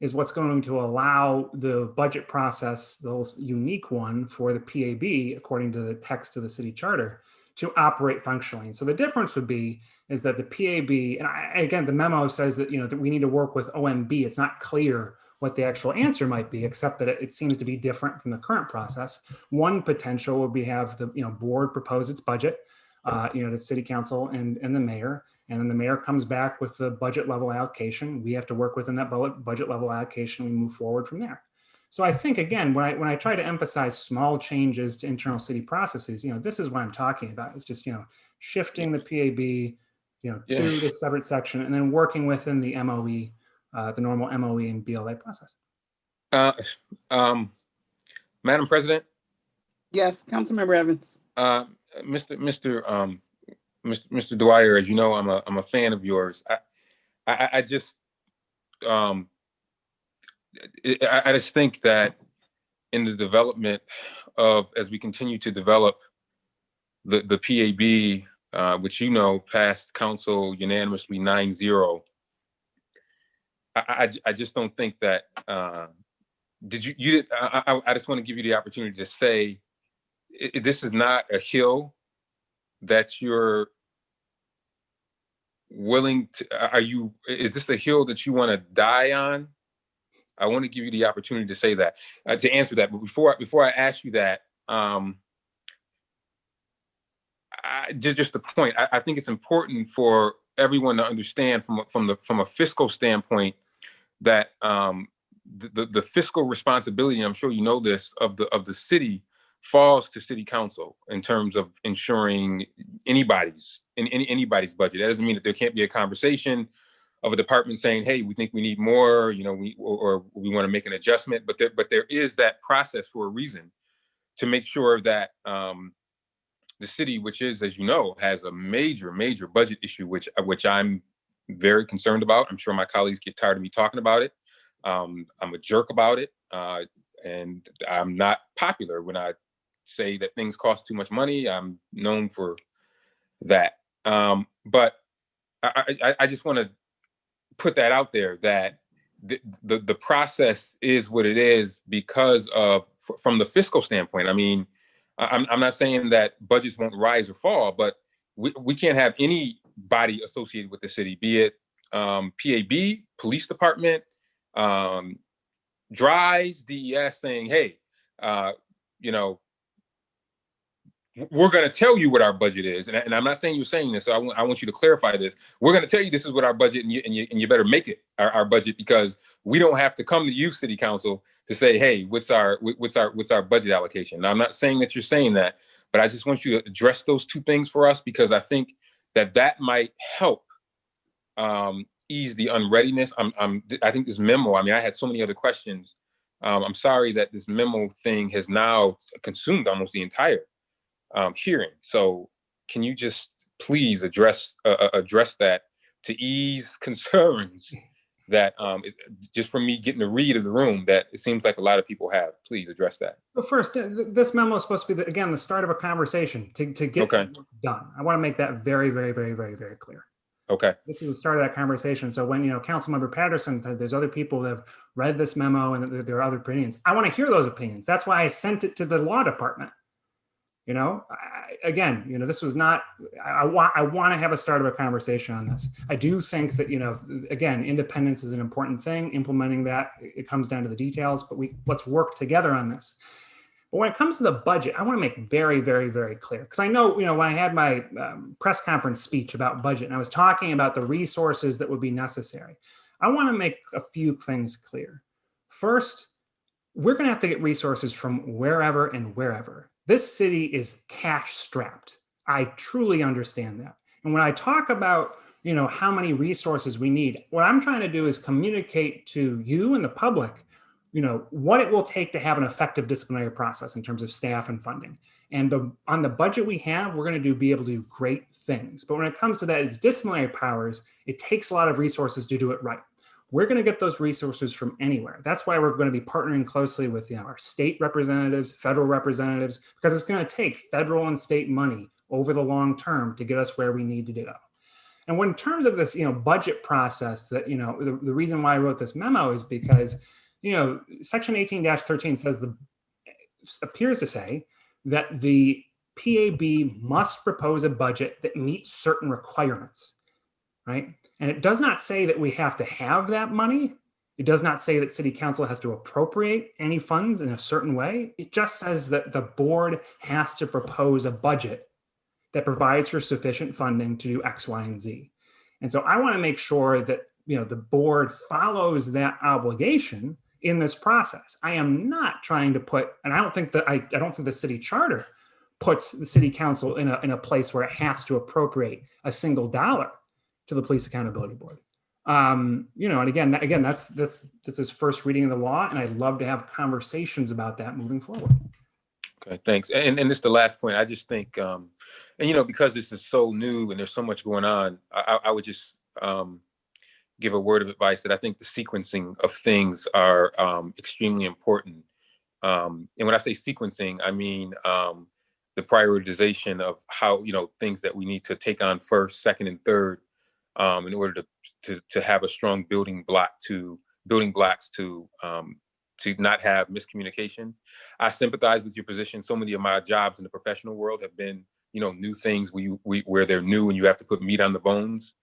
is what's going to allow the budget process, the unique one for the PAB, according to the text of the city charter, to operate functionally. So the difference would be is that the PAB, and again, the memo says that, you know, that we need to work with OMB. It's not clear what the actual answer might be, except that it seems to be different from the current process. One potential would be have the, you know, board propose its budget, you know, to city council and the mayor, and then the mayor comes back with the budget level allocation. We have to work within that budget level allocation. We move forward from there. So I think, again, when I try to emphasize small changes to internal city processes, you know, this is what I'm talking about. It's just, you know, shifting the PAB, you know, to the separate section, and then working within the MOE, the normal MOE and BLA process. Madam President. Yes, Councilmember Evans. Mr. Dwyer, as you know, I'm a fan of yours. I just think that in the development of, as we continue to develop the PAB, which, you know, passed council unanimously 9-0 I just don't think that, I just want to give you the opportunity to say, this is not a hill that you're willing to, is this a hill that you want to die on? I want to give you the opportunity to say that, to answer that. But before I ask you that, just the point, I think it's important for everyone to understand from a fiscal standpoint that the fiscal responsibility, and I'm sure you know this, of the city falls to city council in terms of ensuring anybody's budget. That doesn't mean that there can't be a conversation of a department saying, hey, we think we need more, or we want to make an adjustment, but there is that process for a reason, to make sure that the city, which is, as you know, has a major budget issue, which I'm very concerned about. I'm sure my colleagues get tired of me talking about it. I'm a jerk about it, and I'm not popular when I say that things cost too much money. I'm known for that, but I just want to put that out there, that the process is what it is because of, from the fiscal standpoint. I mean, I'm not saying that budgets won't rise or fall, but we can't have anybody associated with the city, be it PAB, police department, DRIS, DES, saying, hey, we're going to tell you what our budget is. And I'm not saying you're saying this, so I want you to clarify this. We're going to tell you this is what our budget, and you better make it our budget, because we don't have to come to you, city council, to say, hey, what's our budget allocation. Now, I'm not saying that you're saying that, but I just want you to address those two things for us, because I think that might help ease the unreadiness. I think this memo, I mean, I had so many other questions. I'm sorry that this memo thing has now consumed almost the entire hearing. So can you just please address that, to ease concerns that just from me getting a read of the room, that it seems like a lot of people have. Please address that. Well, first, this memo is supposed to be, again, the start of a conversation to get done. I want to make that very, very, very, very, very clear. Okay. This is the start of that conversation. So when, Councilmember Patterson said there's other people that have read this memo and there are other opinions, I want to hear those opinions. That's why I sent it to the law department. This was not, I want to have a start of a conversation on this. I do think that, again, independence is an important thing. Implementing that, it comes down to the details, but let's work together on this. But when it comes to the budget, I want to make very, very, very clear, because I know, when I had my press conference speech about budget, and I was talking about the resources that would be necessary, I want to make a few things clear. First, we're going to have to get resources from wherever and wherever. This city is cash strapped. I truly understand that. And when I talk about, how many resources we need, what I'm trying to do is communicate to you and the public, what it will take to have an effective disciplinary process in terms of staff and funding. And on the budget we have, we're going to be able to do great things. But when it comes to that disciplinary powers, it takes a lot of resources to do it right. We're going to get those resources from anywhere. That's why we're going to be partnering closely with our state representatives, federal representatives, because it's going to take federal and state money over the long term to get us where we need to go. And when in terms of this, budget process, that the reason why I wrote this memo is because Section 18-13 appears to say that the PAB must propose a budget that meets certain requirements, right? And it does not say that we have to have that money. It does not say that city council has to appropriate any funds in a certain way. It just says that the board has to propose a budget that provides for sufficient funding to do X, Y, and Z. And so I want to make sure that the board follows that obligation in this process. I am not trying to put, and I don't think the city charter puts the city council in a place where it has to appropriate a single dollar to the Police Accountability Board. And again, that's his first reading of the law, and I'd love to have conversations about that moving forward. Okay, thanks. And this is the last point. I just think, because this is so new and there's so much going on, I would just give a word of advice that I think the sequencing of things are extremely important. And when I say sequencing, I mean the prioritization of how, things that we need to take on first, second, and third, in order to have a strong building blocks to not have miscommunication. I sympathize with your position. So many of my jobs in the professional world have been, new things where they're new and you have to put meat on the bones.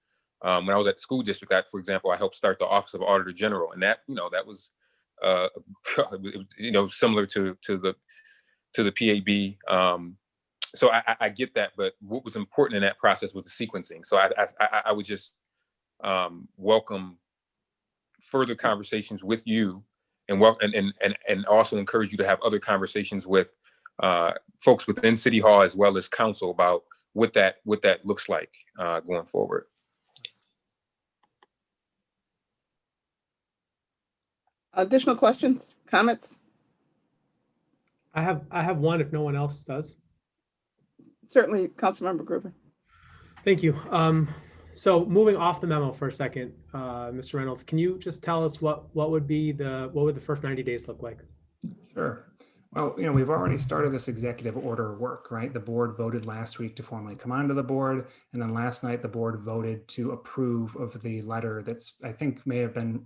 When I was at the school district, for example, I helped start the Office of Auditor General, and that was, similar to the PAB. So I get that, but what was important in that process was the sequencing. So I would just welcome further conversations with you, and also encourage you to have other conversations with folks within City Hall as well as council about what that looks like going forward. Additional questions, comments? I have one if no one else does. Certainly, Councilmember Gruber. Thank you. So moving off the memo for a second, Mr. Reynolds, can you just tell us what would the first 90 days look like? Sure. Well, we've already started this executive order work, right? The board voted last week to formally come onto the board. And then last night, the board voted to approve of the letter that's, I think, may have been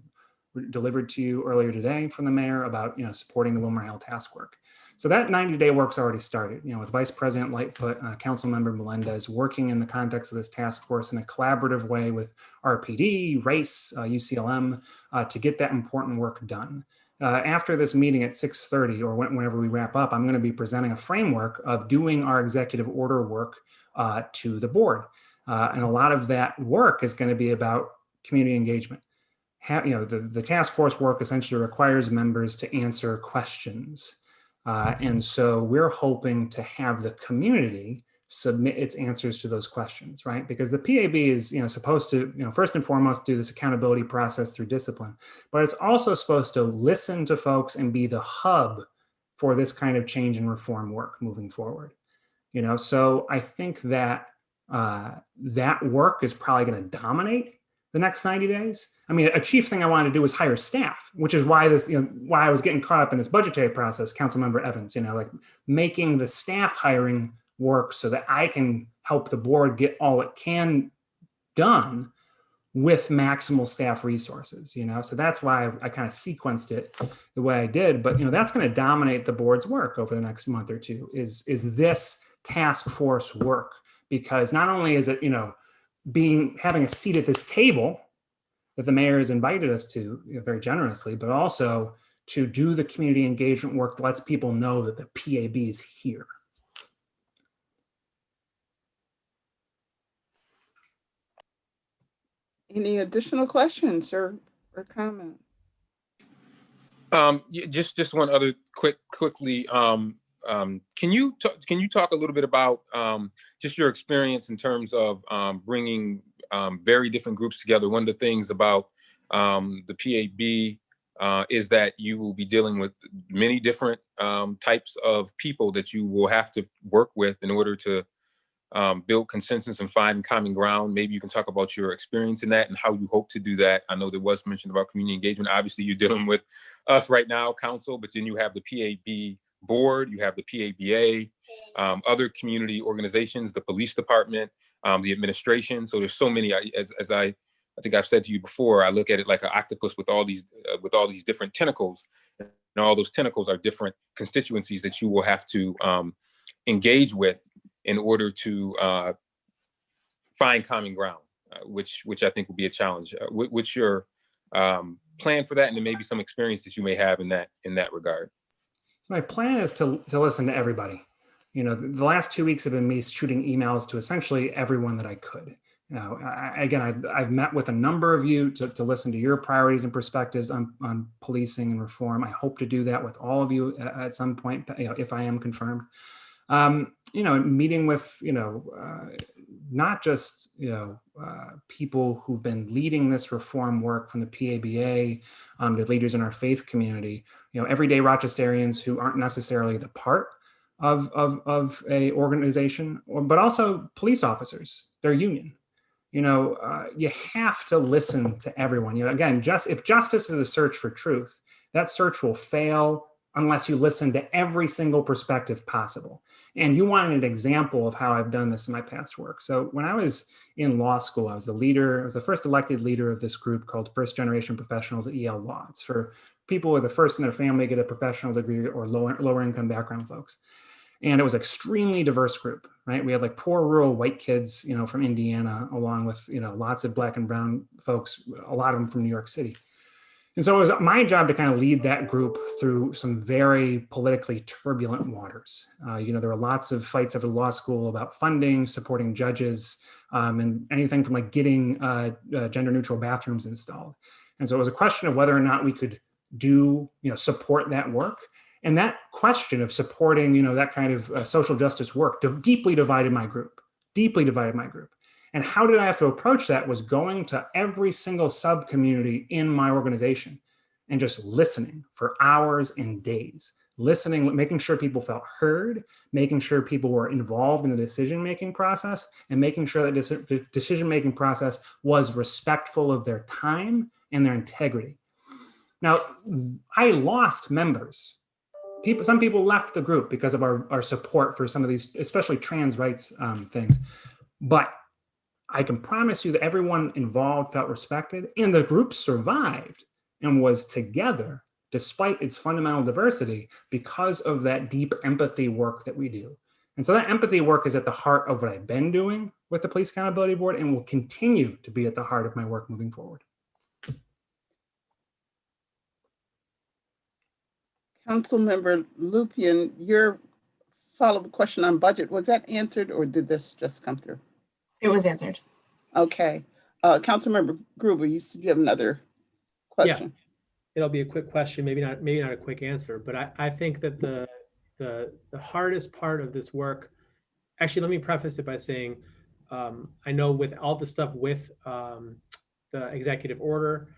delivered to you earlier today from the mayor about, supporting the WilmerHale task work. So that 90-day work's already started, with Vice President Lightfoot, Councilmember Melendez working in the context of this task force in a collaborative way with RPD, RACE, UCLM to get that important work done. After this meeting at 6:30 or whenever we wrap up, I'm going to be presenting a framework of doing our executive order work to the board. And a lot of that work is going to be about community engagement. The task force work essentially requires members to answer questions. And so we're hoping to have the community submit its answers to those questions, right? Because the PAB is, supposed to, first and foremost, do this accountability process through discipline, but it's also supposed to listen to folks and be the hub for this kind of change and reform work moving forward. So I think that that work is probably going to dominate the next 90 days. I mean, a chief thing I wanted to do was hire staff, which is why why I was getting caught up in this budgetary process, Councilmember Evans, like making the staff hiring work so that I can help the board get all it can done with maximal staff resources, so that's why I kind of sequenced it the way I did. But, that's going to dominate the board's work over the next month or two is this task force work, because not only is it, having a seat at this table that the mayor has invited us to very generously, but also to do the community engagement work that lets people know that the PAB is here. Any additional questions or comments? Just one other quickly. Can you talk a little bit about just your experience in terms of bringing very different groups together? One of the things about the PAB is that you will be dealing with many different types of people that you will have to work with in order to build consensus and find common ground. Maybe you can talk about your experience in that and how you hope to do that. I know there was mention about community engagement. Obviously, you're dealing with us right now, council, but then you have the PAB board, you have the PABA, other community organizations, the police department, the administration. So there's so many. As I think I've said to you before, I look at it like an octopus with all these different tentacles, and all those tentacles are different constituencies that you will have to engage with in order to find common ground, which I think will be a challenge. What's your plan for that, and then maybe some experience that you may have in that regard? So my plan is to listen to everybody. The last 2 weeks have been me shooting emails to essentially everyone that I could. I've met with a number of you to listen to your priorities and perspectives on policing and reform. I hope to do that with all of you at some point, if I am confirmed. Meeting with, not just, people who've been leading this reform work from the PABA to leaders in our faith community, everyday Rochesterians who aren't necessarily the part of a organization, but also police officers, their union. You have to listen to everyone. Again, if justice is a search for truth, that search will fail unless you listen to every single perspective possible. And you wanted an example of how I've done this in my past work. So when I was in law school, I was the first elected leader of this group called First Generation Professionals at EL Law. It's for people who are the first in their family to get a professional degree, or lower income background folks. And it was an extremely diverse group, right? We had like poor rural white kids, from Indiana, along with, lots of black and brown folks, a lot of them from New York City. And so it was my job to kind of lead that group through some very politically turbulent waters. There were lots of fights over law school about funding, supporting judges, and anything from like getting gender neutral bathrooms installed. And so it was a question of whether or not we could support that work. And that question of supporting, that kind of social justice work deeply divided my group. And how did I have to approach that was going to every single sub community in my organization and just listening for hours and days, making sure people felt heard, making sure people were involved in the decision-making process, and making sure that the decision-making process was respectful of their time and their integrity. Now, I lost members. Some people left the group because of our support for some of these, especially trans rights things. But I can promise you that everyone involved felt respected, and the group survived and was together despite its fundamental diversity because of that deep empathy work that we do. And so that empathy work is at the heart of what I've been doing with the Police Accountability Board and will continue to be at the heart of my work moving forward. Councilmember Lupien, your follow-up question on budget, was that answered or did this just come through? It was answered. Okay. Councilmember Gruber, you have another question. Yes. It'll be a quick question, maybe not a quick answer, but I think that the hardest part of this work, actually, let me preface it by saying, I know with all the stuff with the executive order,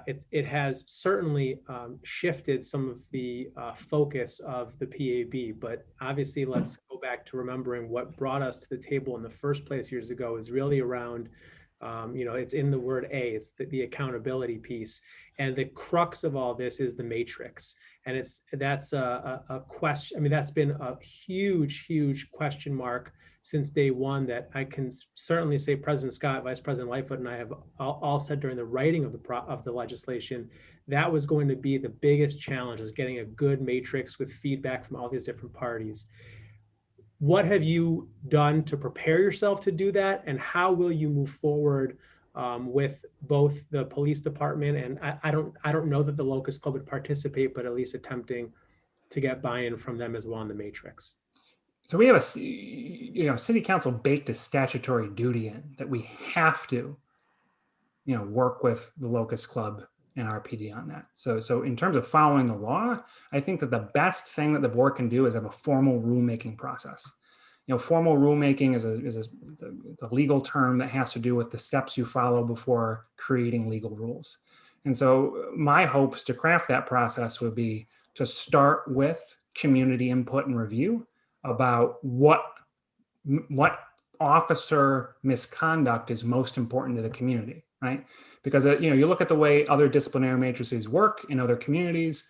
it has certainly shifted some of the focus of the PAB, but obviously let's go back to remembering what brought us to the table in the first place years ago is really around, it's in the word A, it's the accountability piece. And the crux of all this is the matrix. And that's a question, I mean, that's been a huge question mark since day one that I can certainly say President Scott, Vice President Lightfoot, and I have all said during the writing of the legislation, that was going to be the biggest challenge, is getting a good matrix with feedback from all these different parties. What have you done to prepare yourself to do that? And how will you move forward with both the police department and I don't know that the Locust Club would participate, but at least attempting to get buy-in from them as well in the matrix? So we have City Council baked a statutory duty in that we have to, work with the Locust Club and RPD on that. So in terms of following the law, I think that the best thing that the board can do is have a formal rulemaking process. Formal rulemaking is a legal term that has to do with the steps you follow before creating legal rules. And so my hopes to craft that process would be to start with community input and review about what officer misconduct is most important to the community, right? Because you look at the way other disciplinary matrices work in other communities,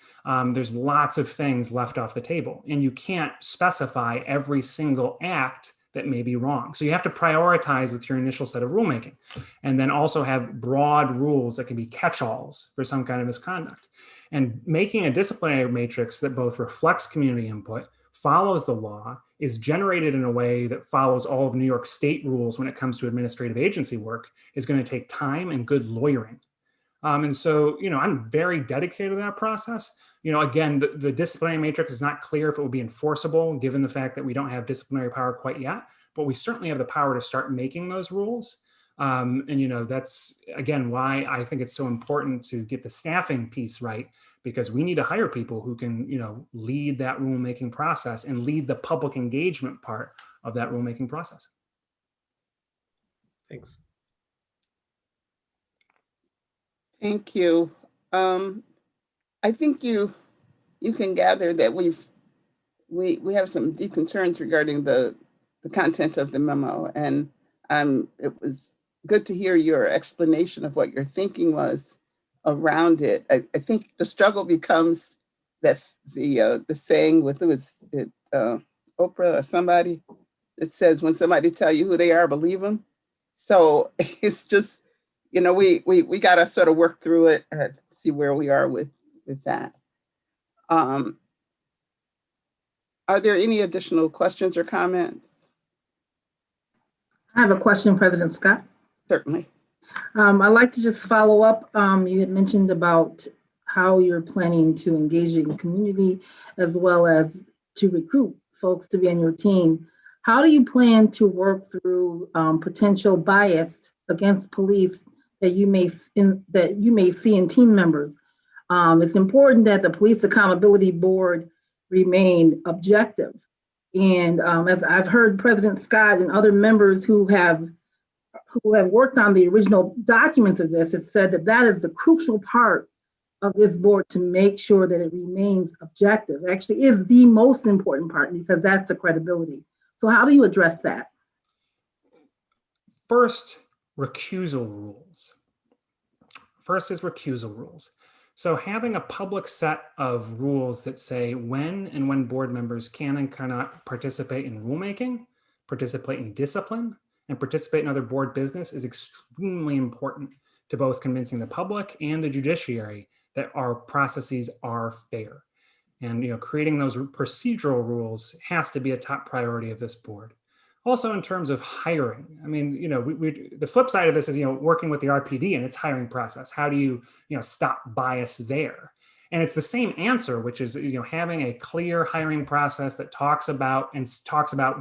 there's lots of things left off the table, and you can't specify every single act that may be wrong. So you have to prioritize with your initial set of rulemaking, and then also have broad rules that can be catch-alls for some kind of misconduct. And making a disciplinary matrix that both reflects community input, follows the law, is generated in a way that follows all of New York State rules when it comes to administrative agency work is going to take time and good lawyering. And so, I'm very dedicated to that process. Again, the disciplinary matrix is not clear if it will be enforceable given the fact that we don't have disciplinary power quite yet, but we certainly have the power to start making those rules. And that's, again, why I think it's so important to get the staffing piece right, because we need to hire people who can, lead that rulemaking process and lead the public engagement part of that rulemaking process. Thanks. Thank you. I think you can gather that we have some deep concerns regarding the content of the memo, and it was good to hear your explanation of what your thinking was around it. I think the struggle becomes that the saying with Oprah or somebody that says when somebody tell you who they are, believe them. So it's just, we got to sort of work through it and see where we are with that. Are there any additional questions or comments? I have a question, President Scott. Certainly. I'd like to just follow up. You had mentioned about how you're planning to engage in community as well as to recruit folks to be on your team. How do you plan to work through potential bias against police that you may see in team members? It's important that the Police Accountability Board remain objective. And as I've heard President Scott and other members who have worked on the original documents of this, it said that that is the crucial part of this board to make sure that it remains objective. It actually is the most important part because that's the credibility. So how do you address that? First, recusal rules. First is recusal rules. So having a public set of rules that say when board members can and cannot participate in rulemaking, participate in discipline, and participate in other board business is extremely important to both convincing the public and the judiciary that our processes are fair. And creating those procedural rules has to be a top priority of this board. Also, in terms of hiring, I mean, the flip side of this is working with the RPD and its hiring process. How do you stop bias there? And it's the same answer, which is having a clear hiring process that talks about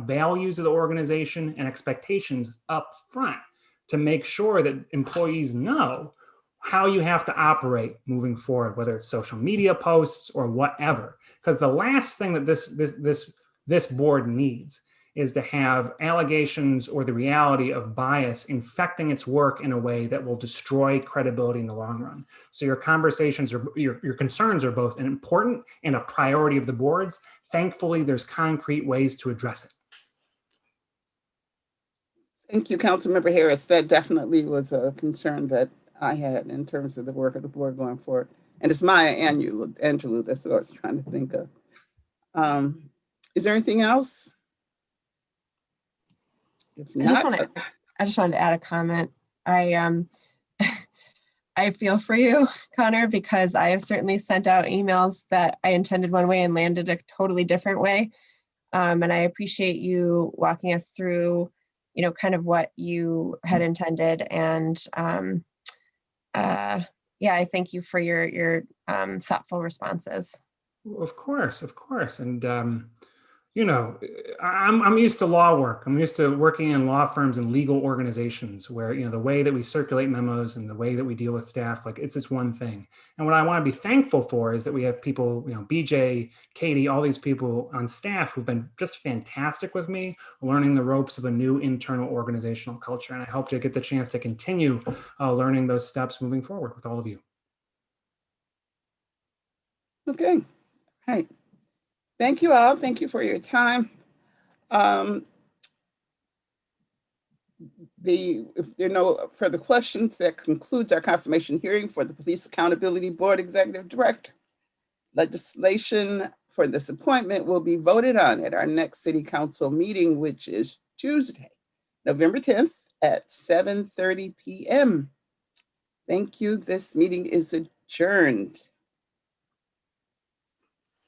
values of the organization and expectations up front to make sure that employees know how you have to operate moving forward, whether it's social media posts or whatever. Because the last thing that this board needs is to have allegations or the reality of bias infecting its work in a way that will destroy credibility in the long run. So your conversations or your concerns are both an important and a priority of the boards. Thankfully, there's concrete ways to address it. Thank you, Councilmember Harris. That definitely was a concern that I had in terms of the work of the board going forward. And it's Maya Angelou, that's what I was trying to think of. Is there anything else? If not, I just wanted to add a comment. I feel for you, Conor, because I have certainly sent out emails that I intended one way and landed a totally different way. And I appreciate you walking us through, kind of what you had intended. And yeah, I thank you for your thoughtful responses. Of course. And, I'm used to law work. I'm used to working in law firms and legal organizations where, the way that we circulate memos and the way that we deal with staff, it's this one thing. And what I want to be thankful for is that we have people, BJ, Katie, all these people on staff who've been just fantastic with me, learning the ropes of a new internal organizational culture. And I hope to get the chance to continue learning those steps moving forward with all of you. okay. Hey. Thank you all. Thank you for your time. If there are no further questions, that concludes our confirmation hearing for the Police Accountability Board Executive Director. Legislation for this appointment will be voted on at our next City Council meeting, which is Tuesday, November 10th at 7:30 p.m. Thank you. This meeting is adjourned.